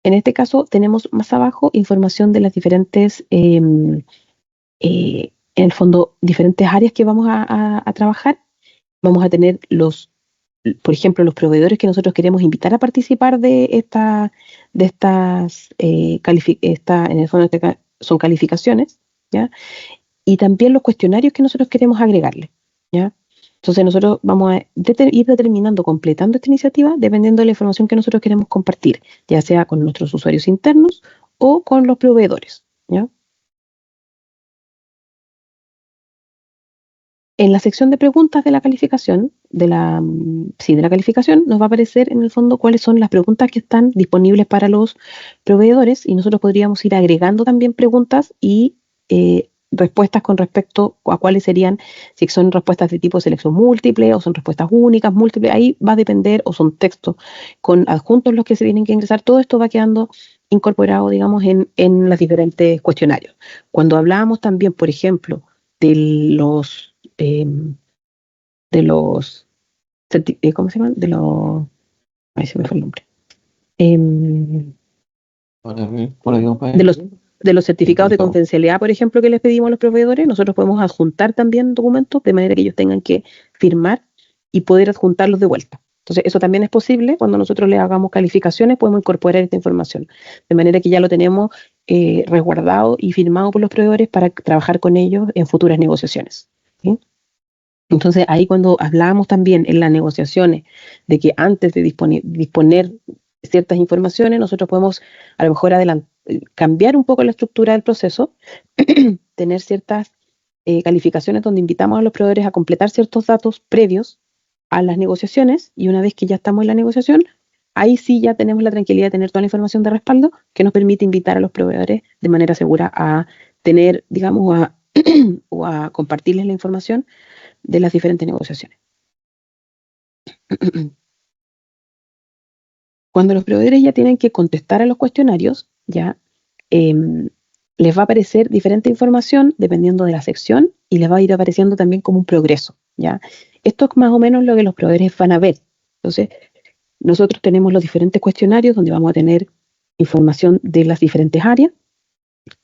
A: En este caso tenemos más abajo información de las diferentes, en el fondo, diferentes áreas que vamos a trabajar. Vamos a tener por ejemplo, los proveedores que nosotros queremos invitar a participar de estas, en el fondo son calificaciones, ¿ya? Y también los cuestionarios que nosotros queremos agregarle, ¿ya? Entonces nosotros vamos a ir determinando, completando esta iniciativa, dependiendo de la información que nosotros queremos compartir, ya sea con nuestros usuarios internos o con los proveedores, ¿ya? En la sección de preguntas de la calificación, de la calificación, nos va a aparecer en el fondo cuáles son las preguntas que están disponibles para los proveedores y nosotros podríamos ir agregando también preguntas y respuestas con respecto a cuáles serían, si son respuestas de tipo de selección múltiple o son respuestas únicas, múltiples, ahí va a depender, o son textos con adjuntos los que se tienen que ingresar. Todo esto va quedando incorporado, digamos, en los diferentes cuestionarios. Cuando hablábamos también, por ejemplo, de los ¿cómo se llaman? Ahí se me fue el nombre. De los certificados de confidencialidad, por ejemplo, que les pedimos a los proveedores, nosotros podemos adjuntar también documentos de manera que ellos tengan que firmar y poder adjuntarlos de vuelta, Entonces, eso también es posible. Cuando nosotros le hagamos calificaciones, podemos incorporar esta información. De manera que ya lo tenemos resguardado y firmado por los proveedores para trabajar con ellos en futuras negociaciones. ¿Sí? Entonces, ahí cuando hablábamos también en las negociaciones de que antes de disponer ciertas informaciones, nosotros podemos a lo mejor cambiar un poco la estructura del proceso, tener ciertas calificaciones donde invitamos a los proveedores a completar ciertos datos previos a las negociaciones, y una vez que ya estamos en la negociación, ahí sí ya tenemos la tranquilidad de tener toda la información de respaldo que nos permite invitar a los proveedores de manera segura a tener, digamos, o a compartirles la información de las diferentes negociaciones. Cuando los proveedores ya tienen que contestar a los cuestionarios, ya les va a aparecer diferente información dependiendo de la sección, y les va a ir apareciendo también como un progreso, ¿ya? Esto es más o menos lo que los proveedores van a ver. Entonces, nosotros tenemos los diferentes cuestionarios donde vamos a tener información de las diferentes áreas,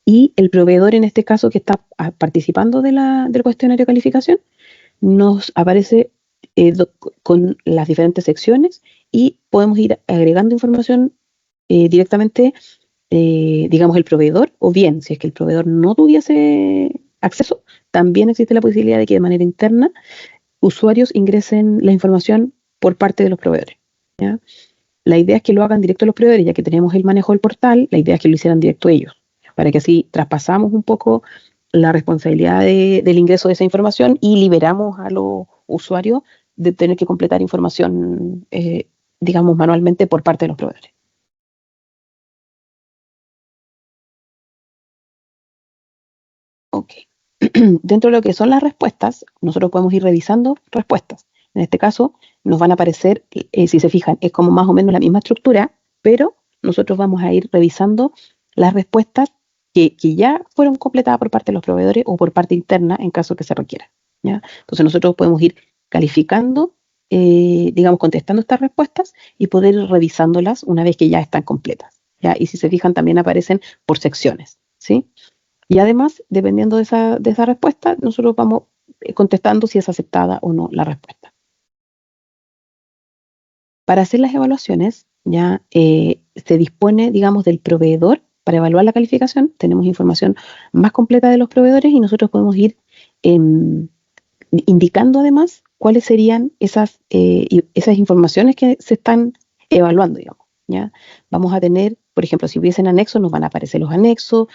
A: y el proveedor, en este caso, que está participando del cuestionario de calificación, nos aparece con las diferentes secciones, y podemos ir agregando información directamente, digamos, el proveedor, o bien, si es que el proveedor no tuviese acceso, también existe la posibilidad de que de manera interna usuarios ingresen la información por parte de los proveedores, ¿ya? La idea es que lo hagan directo a los proveedores, ya que tenemos el manejo del portal. La idea es que lo hicieran directo ellos, para que así traspasamos un poco la responsabilidad del ingreso de esa información y liberamos a los usuarios de tener que completar información, digamos, manualmente por parte de los proveedores. Ok. Dentro de lo que son las respuestas, nosotros podemos ir revisando respuestas. En este caso, nos van a aparecer, si se fijan, es como más o menos la misma estructura, pero nosotros vamos a ir revisando las respuestas que ya fueron completadas por parte de los proveedores o por parte interna en caso que se requiera, ¿ya? Entonces nosotros podemos ir calificando, digamos, contestando estas respuestas y poder ir revisándolas una vez que ya están completas, ¿ya? Y si se fijan, también aparecen por secciones, ¿sí? Y además, dependiendo de esa respuesta, nosotros vamos contestando si es aceptada o no la respuesta. Para hacer las evaluaciones, ya se dispone, digamos, del proveedor para evaluar la calificación. Tenemos información más completa de los proveedores, y nosotros podemos ir indicando además cuáles serían esas informaciones que se están evaluando, digamos, ¿ya? Vamos a tener, por ejemplo, si hubiesen anexos, nos van a aparecer los anexos.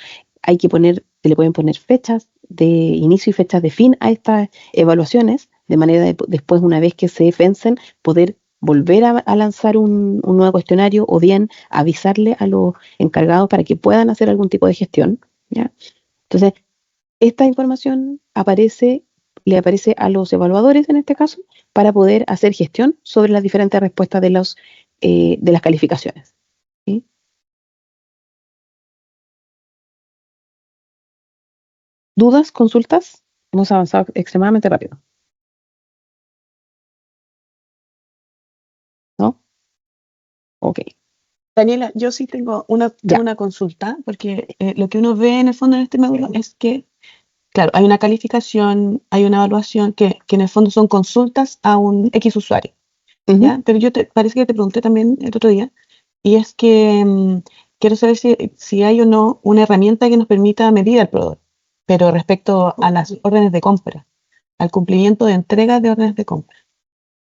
A: Se le pueden poner fechas de inicio y fechas de fin a estas evaluaciones, de manera de después, una vez que se vencen, poder volver a lanzar un nuevo cuestionario, o bien avisarle a los encargados para que puedan hacer algún tipo de gestión, ¿ya? Entonces, esta información le aparece a los evaluadores, en este caso, para poder hacer gestión sobre las diferentes respuestas de las calificaciones, ¿sí? ¿Dudas, consultas? Hemos avanzado extremadamente rápido, ¿no? Ok.
E: Daniela, yo sí tengo
A: Ya.
E: una consulta, porque lo que uno ve en el fondo en este módulo es que, claro, hay una calificación, hay una evaluación que en el fondo son consultas a un X usuario, ¿ya? Pero parece que te pregunté también el otro día, y es que quiero saber si hay o no una herramienta que nos permita medir al proveedor, pero respecto a las órdenes de compra, al cumplimiento de entrega de órdenes de compra.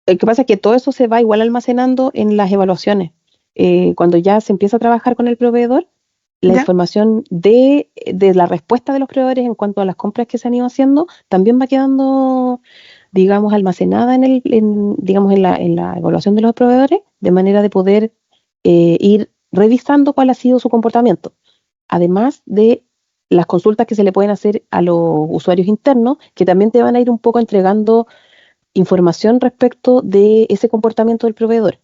A: Lo que pasa es que todo eso se va igual almacenando en las evaluaciones. Cuando ya se empieza a trabajar con el proveedor, la
E: ¿Ya?
A: información de la respuesta de los proveedores en cuanto a las compras que se han ido haciendo también va quedando, digamos, almacenada digamos, en la evaluación de los proveedores, de manera de poder ir revisando cuál ha sido su comportamiento. Además de las consultas que se le pueden hacer a los usuarios internos, que también te van a ir un poco entregando información respecto de ese comportamiento del proveedor.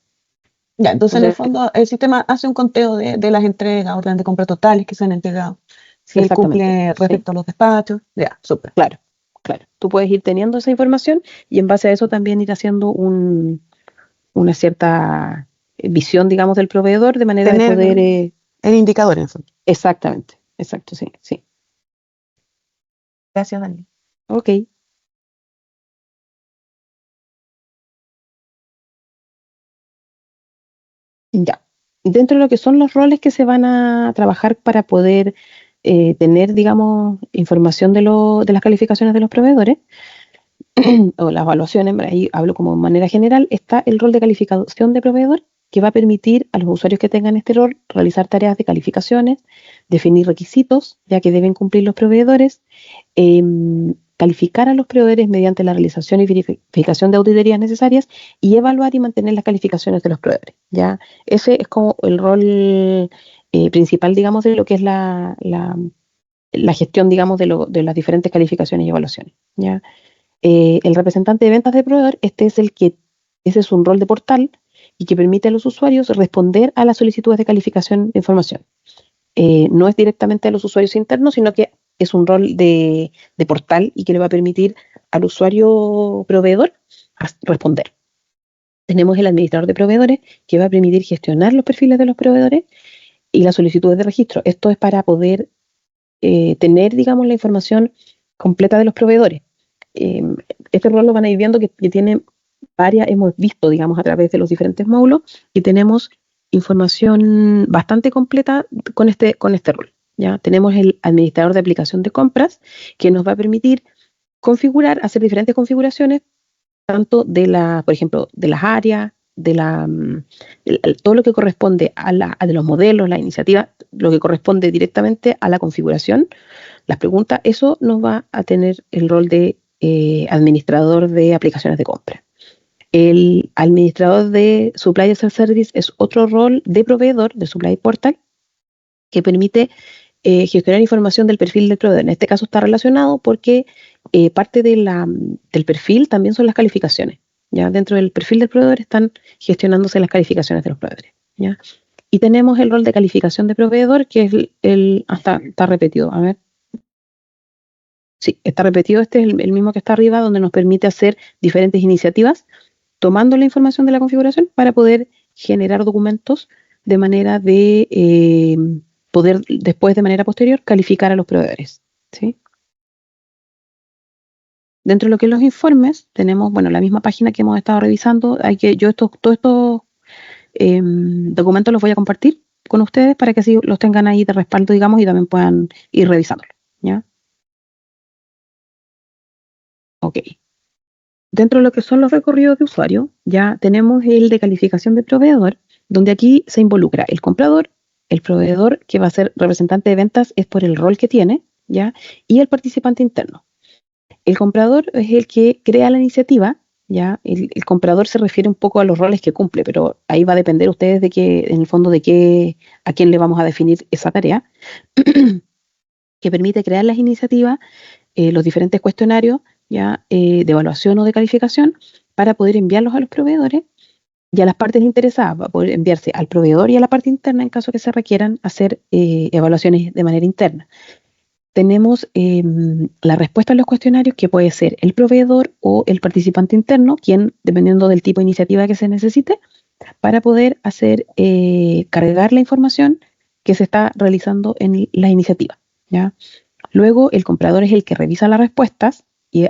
E: Ya, entonces en el
A: Entonces,
E: fondo el sistema hace un conteo de las entregas, órdenes de compra totales que se han entregado, si él
A: exactamente,
E: cumple
A: sí,
E: respecto a los despachos. Ya, súper.
A: claro, claro. Tú puedes ir teniendo esa información, y en base a eso también ir haciendo una cierta visión, digamos, del proveedor, de manera de
E: Tener
A: poder...
E: el indicador en el fondo.
A: exactamente, exacto, sí, sí.
E: Gracias, Daniel.
A: Ok. dentro de lo que son los roles que se van a trabajar para poder tener, digamos, información de las calificaciones de los proveedores, o las evaluaciones, ahí hablo como de manera general, está el rol de calificación de proveedor, que va a permitir a los usuarios que tengan este rol realizar tareas de calificaciones, definir requisitos, ya que deben cumplir los proveedores, calificar a los proveedores mediante la realización y verificación de auditorías necesarias y evaluar y mantener las calificaciones de los proveedores. ¿Ya? Ese es como el rol principal, digamos, de lo que es la gestión, digamos, de las diferentes calificaciones y evaluaciones. ¿Ya? El representante de ventas de proveedor, ese es un rol de portal y que permite a los usuarios responder a las solicitudes de calificación de información. No es directamente a los usuarios internos, sino que es un rol de portal y que le va a permitir al usuario proveedor responder. Tenemos el administrador de proveedores, que va a permitir gestionar los perfiles de los proveedores y las solicitudes de registro. Esto es para poder tener, digamos, la información completa de los proveedores. Este rol lo van a ir viendo que tiene varias, hemos visto, digamos, a través de los diferentes módulos, y tenemos información bastante completa con este rol. ¿Ya? Tenemos el administrador de aplicación de compras, que nos va a permitir hacer diferentes configuraciones, tanto por ejemplo, de las áreas, todo lo que corresponde de los modelos, la iniciativa, lo que corresponde directamente a la configuración, las preguntas, eso nos va a tener el rol de administrador de aplicaciones de compra. El administrador de Supply as a Service es otro rol de proveedor de Supply Portal que permite gestionar información del perfil del proveedor. En este caso está relacionado porque parte del perfil también son las calificaciones. ¿Ya? Dentro del perfil del proveedor están gestionándose las calificaciones de los proveedores. ¿Ya? Y tenemos el rol de calificación de proveedor, que es está repetido. A ver. Sí, está repetido. Este es el mismo que está arriba, donde nos permite hacer diferentes iniciativas tomando la información de la configuración para poder generar documentos de manera de poder después, de manera posterior, calificar a los proveedores. ¿Sí? Dentro de lo que es los informes, tenemos, bueno, la misma página que hemos estado revisando. Todos estos documentos los voy a compartir con ustedes para que así los tengan ahí de respaldo, digamos, y también puedan ir revisándolos. ¿Ya? Ok. Dentro de lo que son los recorridos de usuario, ya tenemos el de calificación de proveedor, donde aquí se involucra el comprador, el proveedor que va a ser representante de ventas es por el rol que tiene, ¿ya? Y el participante interno. El comprador es el que crea la iniciativa, ¿ya? El comprador se refiere un poco a los roles que cumple, pero ahí va a depender ustedes en el fondo, a quién le vamos a definir esa tarea, que permite crear las iniciativas, los diferentes cuestionarios, ¿ya? De evaluación o de calificación, para poder enviarlos a los proveedores y a las partes interesadas, para poder enviarse al proveedor y a la parte interna en caso que se requieran hacer evaluaciones de manera interna. Tenemos la respuesta a los cuestionarios, que puede ser el proveedor o el participante interno, quien, dependiendo del tipo de iniciativa que se necesite, para poder cargar la información que se está realizando en la iniciativa. ¿Ya? Luego, el comprador es el que revisa las respuestas y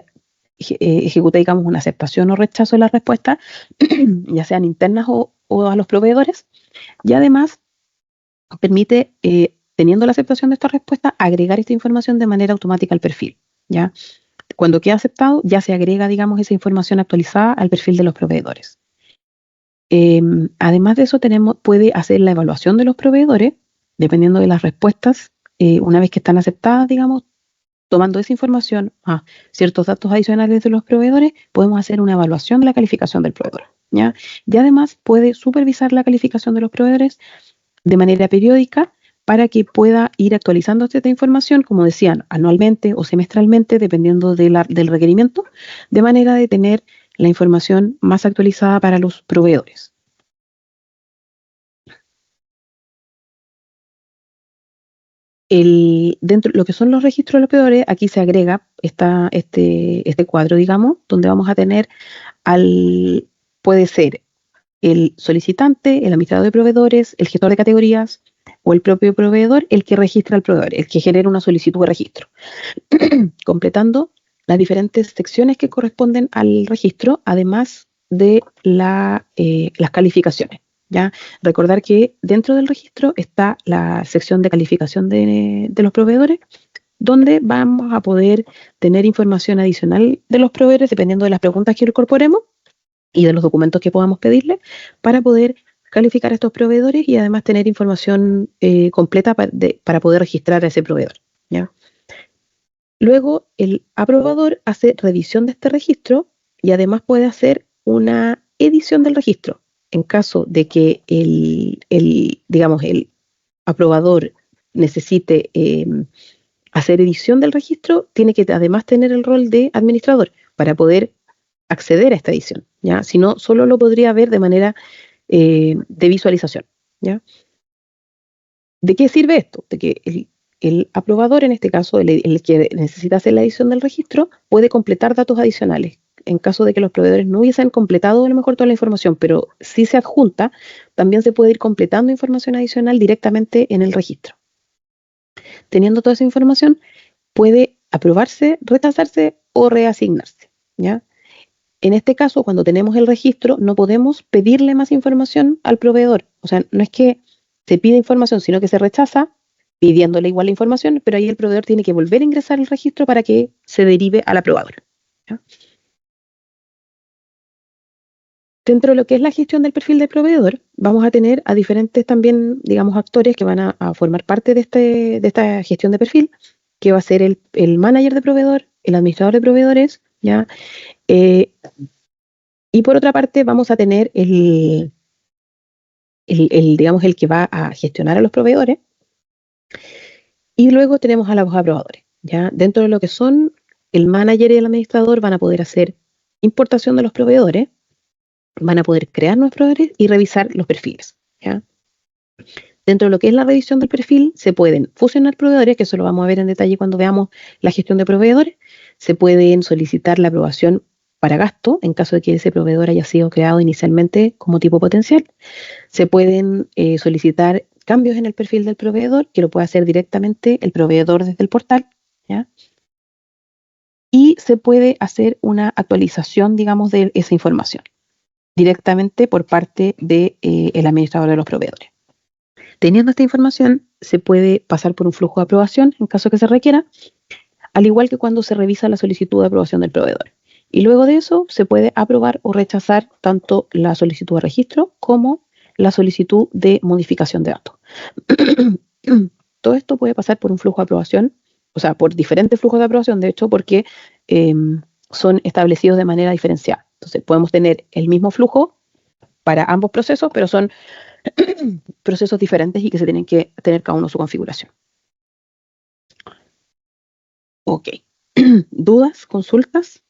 A: ejecuta, digamos, una aceptación o rechazo de las respuestas, ya sean internas o a los proveedores, y además permite, teniendo la aceptación de esta respuesta, agregar esta información de manera automática al perfil. ¿Ya? Cuando queda aceptado, ya se agrega, digamos, esa información actualizada al perfil de los proveedores. Además de eso, puede hacer la evaluación de los proveedores, dependiendo de las respuestas, una vez que están aceptadas, digamos, tomando esa información a ciertos datos adicionales de los proveedores, podemos hacer una evaluación de la calificación del proveedor. ¿Ya? Y además puede supervisar la calificación de los proveedores de manera periódica para que pueda ir actualizando esta información, como decían, anualmente o semestralmente, dependiendo del requerimiento, de manera de tener la información más actualizada para los proveedores. Dentro de lo que son los registros de los proveedores, aquí se agrega este cuadro, digamos, donde vamos a tener puede ser el solicitante, el administrador de proveedores, el gestor de categorías o el propio proveedor el que registra al proveedor, el que genera una solicitud de registro, completando las diferentes secciones que corresponden al registro, además de las calificaciones. ¿ya? Recordar que dentro del registro está la sección de calificación de los proveedores, donde vamos a poder tener información adicional de los proveedores dependiendo de las preguntas que incorporemos y de los documentos que podamos pedirle para poder calificar a estos proveedores y además tener información completa para poder registrar a ese proveedor, ¿ya? Luego, el aprobador hace revisión de este registro y además puede hacer una edición del registro. En caso de que digamos, el aprobador necesite hacer edición del registro, tiene que además tener el rol de administrador para poder acceder a esta edición, ¿ya? Si no, solo lo podría ver de manera de visualización, ¿ya? ¿De qué sirve esto? De que el aprobador, en este caso, el que necesita hacer la edición del registro, puede completar datos adicionales. En caso de que los proveedores no hubiesen completado a lo mejor toda la información, pero si se adjunta, también se puede ir completando información adicional directamente en el registro. Teniendo toda esa información, puede aprobarse, rechazarse o reasignarse, ¿ya? En este caso, cuando tenemos el registro, no podemos pedirle más información al proveedor. O sea, no es que se pide información, sino que se rechaza pidiéndole igual la información, pero ahí el proveedor tiene que volver a ingresar el registro para que se derive al aprobador, ¿ya? Dentro de lo que es la gestión del perfil del proveedor, vamos a tener a diferentes también, digamos, actores que van a formar parte de esta gestión de perfil, que va a ser el manager de proveedor, el administrador de proveedores, ¿ya? Y por otra parte, vamos a tener digamos, el que va a gestionar a los proveedores. Y luego tenemos a los aprobadores, ¿ya? Dentro de lo que son el manager y el administrador van a poder hacer importación de los proveedores, van a poder crear nuevos proveedores y revisar los perfiles, ¿ya? Dentro de lo que es la revisión del perfil, se pueden fusionar proveedores, que eso lo vamos a ver en detalle cuando veamos la gestión de proveedores. Se pueden solicitar la aprobación para gasto, en caso de que ese proveedor haya sido creado inicialmente como tipo potencial. Se pueden solicitar cambios en el perfil del proveedor, que lo puede hacer directamente el proveedor desde el portal, ¿ya? Y se puede hacer una actualización, digamos, de esa información directamente por parte del administrador de los proveedores. Teniendo esta información, se puede pasar por un flujo de aprobación en caso que se requiera, al igual que cuando se revisa la solicitud de aprobación del proveedor. Y luego de eso, se puede aprobar o rechazar tanto la solicitud de registro como la solicitud de modificación de datos. Todo esto puede pasar por un flujo de aprobación, o sea, por diferentes flujos de aprobación, de hecho, porque son establecidos de manera diferenciada. Entonces, podemos tener el mismo flujo para ambos procesos, pero son procesos diferentes y que se tienen que tener cada uno su configuración. Ok. ¿Dudas? ¿Consultas?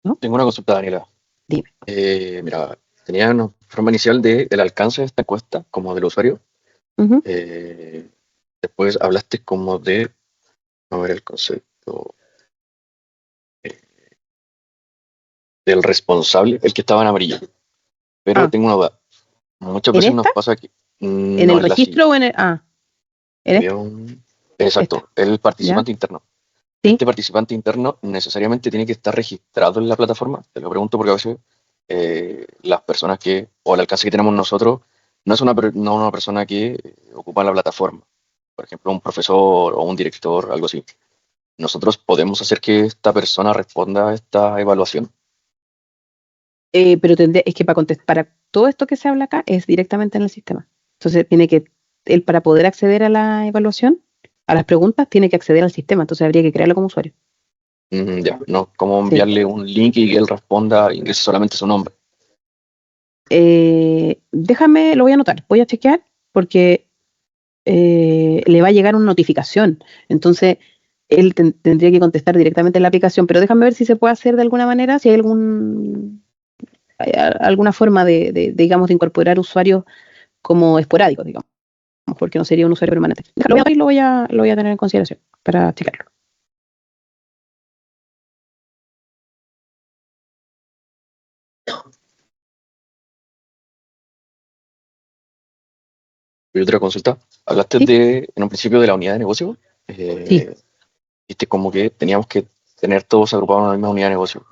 A: ¿No?
F: Tengo una consulta, Daniela.
A: Dime.
F: Mira, tenía una forma inicial del alcance de esta encuesta, como del usuario.
A: Uh-huh.
F: Después hablaste como de, a ver el concepto, del responsable, el que estaba en amarillo. Pero tengo una duda. Muchas veces nos pasa que...
A: ¿En el registro o en el...?
F: Exacto, el participante
A: ¿Ya?
F: interno.
A: ¿Sí?
F: Este participante interno necesariamente tiene que estar registrado en la plataforma. Te lo pregunto porque a veces las personas o el alcance que tenemos nosotros, no es una persona que ocupa la plataforma. Por ejemplo, un profesor o un director, algo así. ¿Nosotros podemos hacer que esta persona responda a esta evaluación?
A: Pero es que para todo esto que se habla acá es directamente en el sistema. Entonces tiene que, él para poder acceder a la evaluación, a las preguntas, tiene que acceder al sistema. Entonces habría que crearlo como usuario.
F: Ya, no como enviarle un link y que él responda, ingrese solamente su nombre.
A: Déjame, lo voy a anotar, voy a chequear porque le va a llegar una notificación. Entonces él tendría que contestar directamente en la aplicación, pero déjame ver si se puede hacer de alguna manera, si hay alguna forma digamos, de incorporar usuarios como esporádicos, digamos, porque no sería un usuario permanente. Lo voy a tener en consideración para checarlo.
F: Y otra consulta. Hablaste
A: ¿Sí?
F: en un principio de la unidad de negocio.
A: Sí.
F: Viste como que teníamos que tener todos agrupados en una misma unidad de negocio.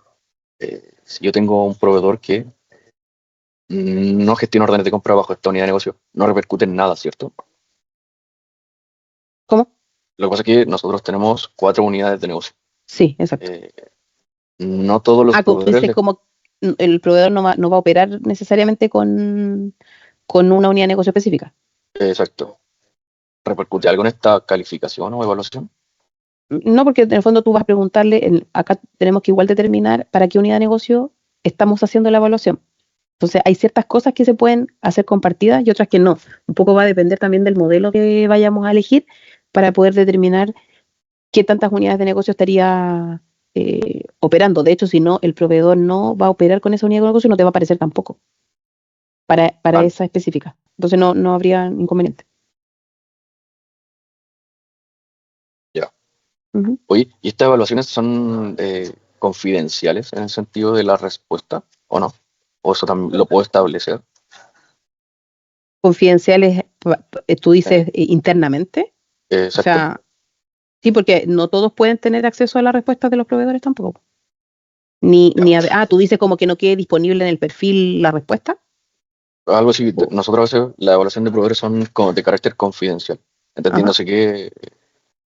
F: Si yo tengo un proveedor que no gestiona órdenes de compra bajo esta unidad de negocio, no repercute en nada, ¿cierto?
A: ¿Cómo?
F: Lo que pasa es que nosotros tenemos 4 unidades de negocio.
A: Sí, exacto.
F: No todos los proveedores...
A: Dices como el proveedor no va a operar necesariamente con una unidad de negocio específica.
F: Exacto. ¿Repercute algo en esta calificación o evaluación?
A: No, porque en el fondo tú vas a preguntarle, acá tenemos que igual determinar para qué unidad de negocio estamos haciendo la evaluación. Entonces hay ciertas cosas que se pueden hacer compartidas y otras que no. Un poco va a depender también del modelo que vayamos a elegir para poder determinar qué tantas unidades de negocio estaría operando. De hecho, si no, el proveedor no va a operar con esa unidad de negocio, no te va a aparecer tampoco para
F: Vale.
A: esa específica. Entonces no habría inconveniente.
F: Ya.
A: Ujú.
F: Oye, ¿y estas evaluaciones son confidenciales en el sentido de la respuesta o no? ¿O eso también lo puedo establecer?
A: Confidenciales, tú dices internamente. O
F: Exacto.
A: sea, sí, porque no todos pueden tener acceso a las respuestas de los proveedores tampoco. Tú dices como que no quede disponible en el perfil la respuesta.
F: Algo así, nosotros a veces la evaluación de proveedores son como de carácter confidencial, entendiéndose que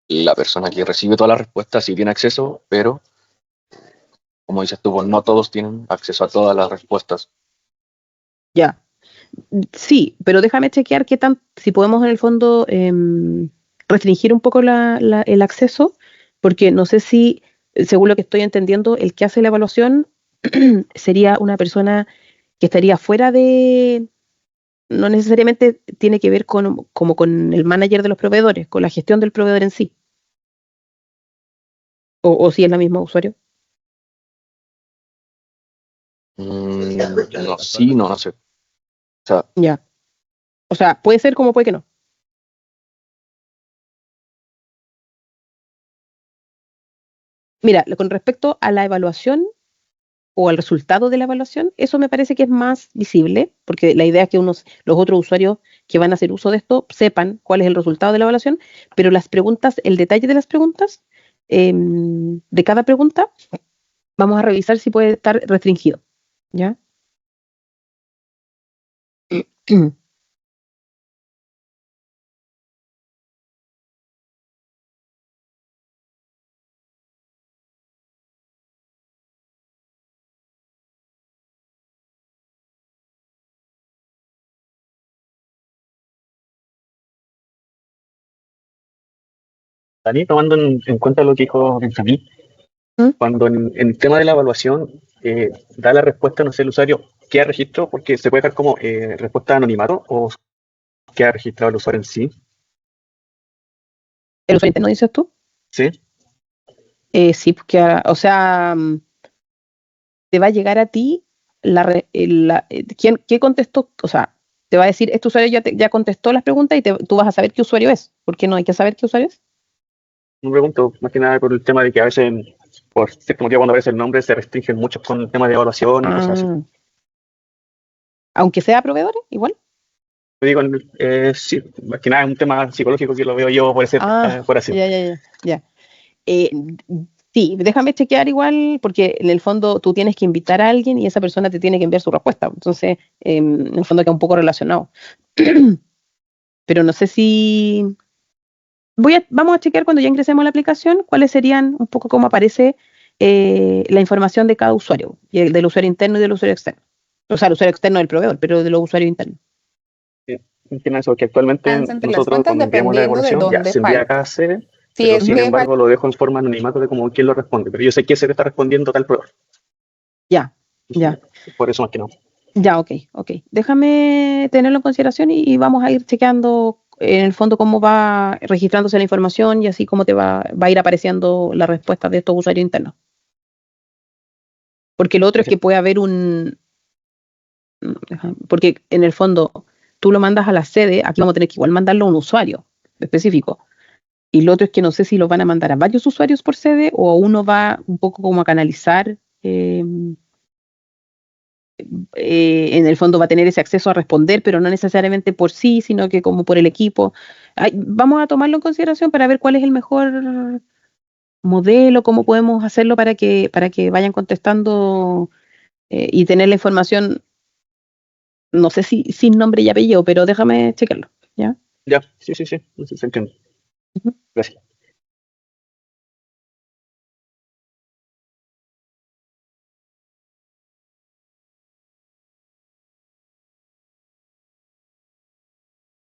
F: la persona que recibe todas las respuestas sí tiene acceso, pero como dices tú, pues, no todos tienen acceso a todas las respuestas.
A: Ya. Sí, pero déjame chequear si podemos en el fondo restringir un poco el acceso, porque no sé si, según lo que estoy entendiendo, el que hace la evaluación sería una persona que estaría fuera no necesariamente tiene que ver como con el manager de los proveedores, con la gestión del proveedor en sí. O si es la misma usuario.
F: No, sí, no sé. O sea,
A: Ya. O sea, puede ser como puede que no. Mira, con respecto a la evaluación o al resultado de la evaluación, eso me parece que es más visible, porque la idea es que los otros usuarios que van a hacer uso de esto sepan cuál es el resultado de la evaluación, pero las preguntas, el detalle de las preguntas, de cada pregunta, vamos a revisar si puede estar restringido. ¿Ya?
D: Dani, tomando en cuenta lo que dijo Benjamín,
A: ¿Mm?
D: cuando en el tema de la evaluación da la respuesta, no sé, el usuario queda registro, porque se puede dejar como respuesta de anonimato o queda registrado el usuario en sí.
A: ¿El usuario interno dices tú?
D: ¿Sí?
A: Sí, porque, o sea, te va a llegar a ti ¿qué contestó? O sea, te va a decir, este usuario ya contestó las preguntas y tú vas a saber qué usuario es. ¿Por qué no hay que saber qué usuario es?
D: Me pregunto, más que nada por el tema de que a veces, por cierto motivo, cuando aparece el nombre, se restringen mucho con el tema de evaluación y cosas así.
A: Aunque sea proveedores, igual.
D: Te digo, sí, más que nada es un tema psicológico que lo veo yo por así.
A: Ya. Sí, déjame chequear igual, porque en el fondo tú tienes que invitar a alguien y esa persona te tiene que enviar su respuesta. Entonces, en el fondo queda un poco relacionado. Pero no sé si... Vamos a chequear cuando ya ingresemos a la aplicación cuáles serían un poco cómo aparece la información de cada usuario, y del usuario interno y del usuario externo. O sea, el usuario externo del proveedor, pero de los usuarios internos.
D: Entiendo eso, que actualmente
G: Entre las
D: nosotros
G: cuentas
D: cuando enviamos la
G: dependiendo de
D: evaluación ya
G: dónde
D: se envía a
G: falte.
D: cada sede,
G: Si
D: pero
G: es
D: sin
G: que
D: embargo lo dejo en forma anonimato de como quién lo responde, pero yo sé qué sede está respondiendo tal proveedor.
A: Ya.
D: Por eso más que no.
A: Ya, ok. Déjame tenerlo en consideración y vamos a ir chequeando en el fondo cómo va registrándose la información y así cómo te va a ir apareciendo la respuesta de estos usuarios internos. Porque lo otro es que puede haber porque en el fondo tú lo mandas a la sede, aquí vamos a tener que igual mandarlo a un usuario específico. Y lo otro es que no sé si lo van a mandar a varios usuarios por sede o uno va un poco como a canalizar, en el fondo va a tener ese acceso a responder, pero no necesariamente por sí, sino que como por el equipo. Vamos a tomarlo en consideración para ver cuál es el mejor modelo, cómo podemos hacerlo para que vayan contestando y tener la información, no sé si sin nombre y apellido, pero déjame checarlo, ¿ya?
D: Ya, sí, sí, sí, sí, se entiende.
A: Ujú.
D: Gracias.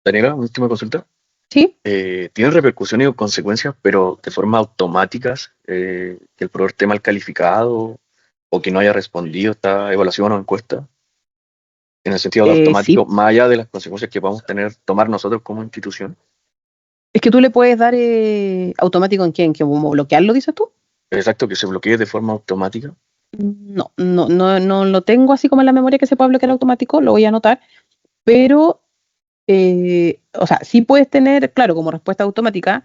F: Daniela, última consulta.
A: ¿Sí?
F: ¿Tiene repercusiones o consecuencias, pero de forma automáticas, que el proveedor esté mal calificado o que no haya respondido esta evaluación o encuesta? En el sentido de
A: Sí.
F: automático, más allá de las consecuencias que podamos tomar nosotros como institución.
A: Es que tú le puedes dar automático en quién, que como bloquearlo, dices tú.
F: Exacto, que se bloquee de forma automática.
A: No lo tengo así como en la memoria que se pueda bloquear automático, lo voy a anotar, pero, o sea, sí puedes tener, claro, como respuesta automática,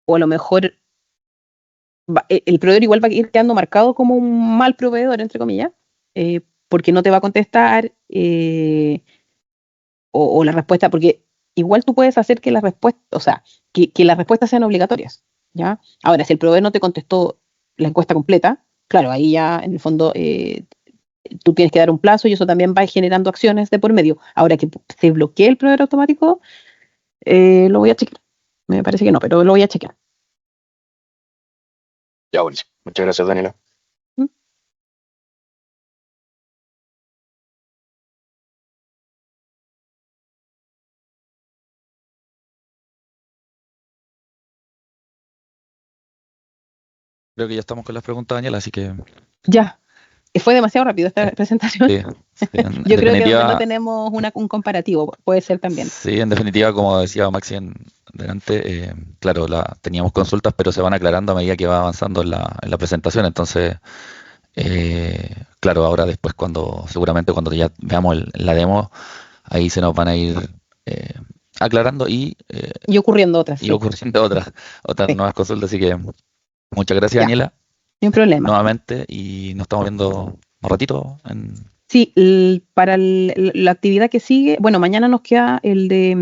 A: o a lo mejor el proveedor igual va a ir quedando marcado como un mal proveedor, entre comillas, porque no te va a contestar, o la respuesta, porque igual tú puedes hacer que las respuestas, o sea, que las respuestas sean obligatorias, ¿ya? Ahora, si el proveedor no te contestó la encuesta completa, claro, ahí ya en el fondo tú tienes que dar un plazo y eso también va generando acciones de por medio. Ahora que se bloquee el proveedor automático, lo voy a chequear. Me parece que no, pero lo voy a chequear.
F: Ya, buenísimo. Muchas gracias, Daniela.
A: ¿Mm?
C: Creo que ya estamos con las preguntas, Daniel, así que
A: Ya, fue demasiado rápido esta
C: sí,
A: presentación.
C: sí, en
A: Yo creo que donde no
C: definitiva,
A: tenemos un comparativo, puede ser también.
C: sí, en definitiva, como decía Maxi delante, claro, teníamos consultas, pero se van aclarando a medida que va avanzando en la presentación. Entonces, claro, ahora después seguramente cuando ya veamos la demo, ahí se nos van a ir eh, aclarando
A: Y ocurriendo otras,
C: y
A: sí.
C: ocurriendo otras
A: Sí,
C: nuevas consultas. Así que muchas gracias,
A: ya,
C: Daniela,
A: no hay problema.
C: nuevamente, y nos estamos viendo un ratito.
A: Sí, para la actividad que sigue, bueno, mañana nos queda el de,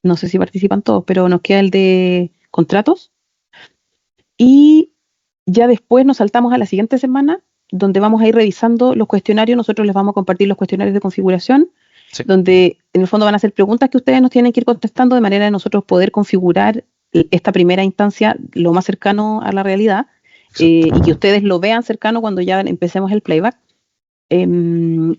A: no sé si participan todos, pero nos queda el de contratos y ya después nos saltamos a la siguiente semana, donde vamos a ir revisando los cuestionarios. Nosotros les vamos a compartir los cuestionarios de configuración,
C: Sí,
A: donde en el fondo van a ser preguntas que ustedes nos tienen que ir contestando de manera de nosotros poder configurar esta primera instancia lo más cercano a la realidad,
C: exacto.
A: y que ustedes lo vean cercano cuando ya empecemos el playback. Em,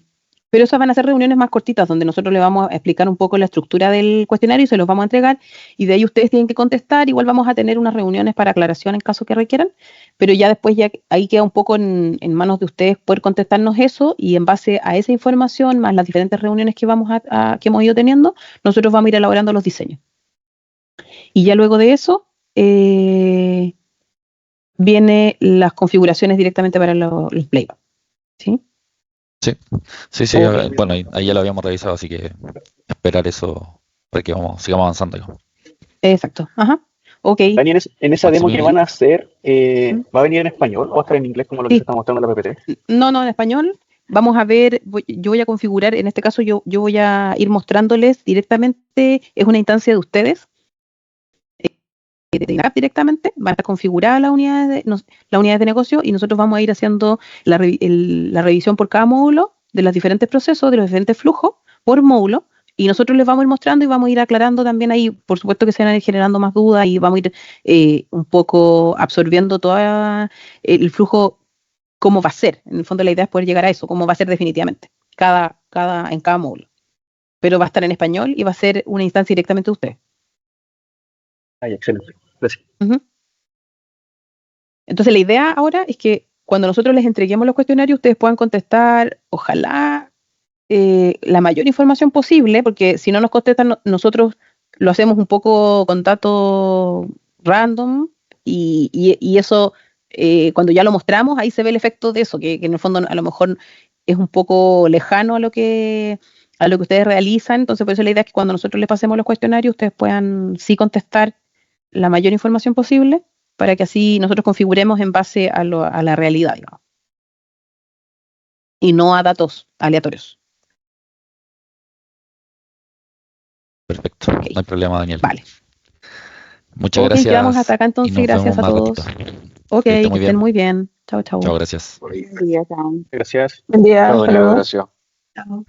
A: pero esas van a ser reuniones más cortitas, donde nosotros le vamos a explicar un poco la estructura del cuestionario y se los vamos a entregar, y de ahí ustedes tienen que contestar. Igual vamos a tener unas reuniones para aclaración en caso que requieran, pero ya después ya ahí queda un poco en manos de ustedes poder contestarnos eso, y en base a esa información, más las diferentes reuniones que que hemos ido teniendo, nosotros vamos a ir elaborando los diseños. Y ya luego de eso, viene las configuraciones directamente para los playback. ¿Sí?
C: Sí, sí, sí,
A: Ok,
C: bueno, ahí ya lo habíamos revisado, así que esperar eso para que sigamos avanzando, digamos.
A: exacto. Ajá. Ok.
D: Dani, en esa demo que
C: Maximiliano,
D: van a hacer,
A: ¿Mm?
D: ¿va a venir en español o va a estar en inglés como lo que se
A: Sí,
D: está mostrando en la PPT?
A: no, en español. Vamos a ver, yo voy a configurar, en este caso yo voy a ir mostrándoles directamente, es una instancia de ustedes, de INAP directamente, van a estar configuradas las unidades de negocio, y nosotros vamos a ir haciendo la revisión por cada módulo de los diferentes procesos, de los diferentes flujos por módulo, y nosotros les vamos a ir mostrando y vamos a ir aclarando también ahí. Por supuesto que se van a ir generando más dudas y vamos a ir un poco absorbiendo todo el flujo, cómo va a ser. En el fondo la idea es poder llegar a eso, cómo va a ser definitivamente, en cada módulo. Pero va a estar en español y va a ser una instancia directamente de ustedes.
D: Ay, excelente. Gracias.
A: Ujú. Entonces la idea ahora es que cuando nosotros les entreguemos los cuestionarios, ustedes puedan contestar, ojalá, la mayor información posible, porque si no nos contestan, nosotros lo hacemos un poco con datos random, y eso, cuando ya lo mostramos, ahí se ve el efecto de eso, que en el fondo a lo mejor es un poco lejano a lo que ustedes realizan. Entonces por eso la idea es que cuando nosotros les pasemos los cuestionarios, ustedes puedan sí contestar la mayor información posible, para que así nosotros configuremos en base a la realidad, digamos, y no a datos aleatorios.
C: perfecto,
A: Ok,
C: no hay problema, Daniel.
A: vale.
C: Muchas
A: Ok,
C: gracias.
A: quedamos hasta acá
C: y
A: entonces.
C: nos
A: Gracias
C: vemos
A: a
C: más
A: todos.
C: ratito.
A: Ok,
C: Que esté
A: que
C: muy
A: estén
C: bien.
A: muy bien. Chao, chao.
C: Chao, gracias.
A: Buen día, chao.
D: Gracias.
E: Buen día,
F: Chao,
E: hasta
F: Darío,
E: luego.
F: gracias.
A: Chao.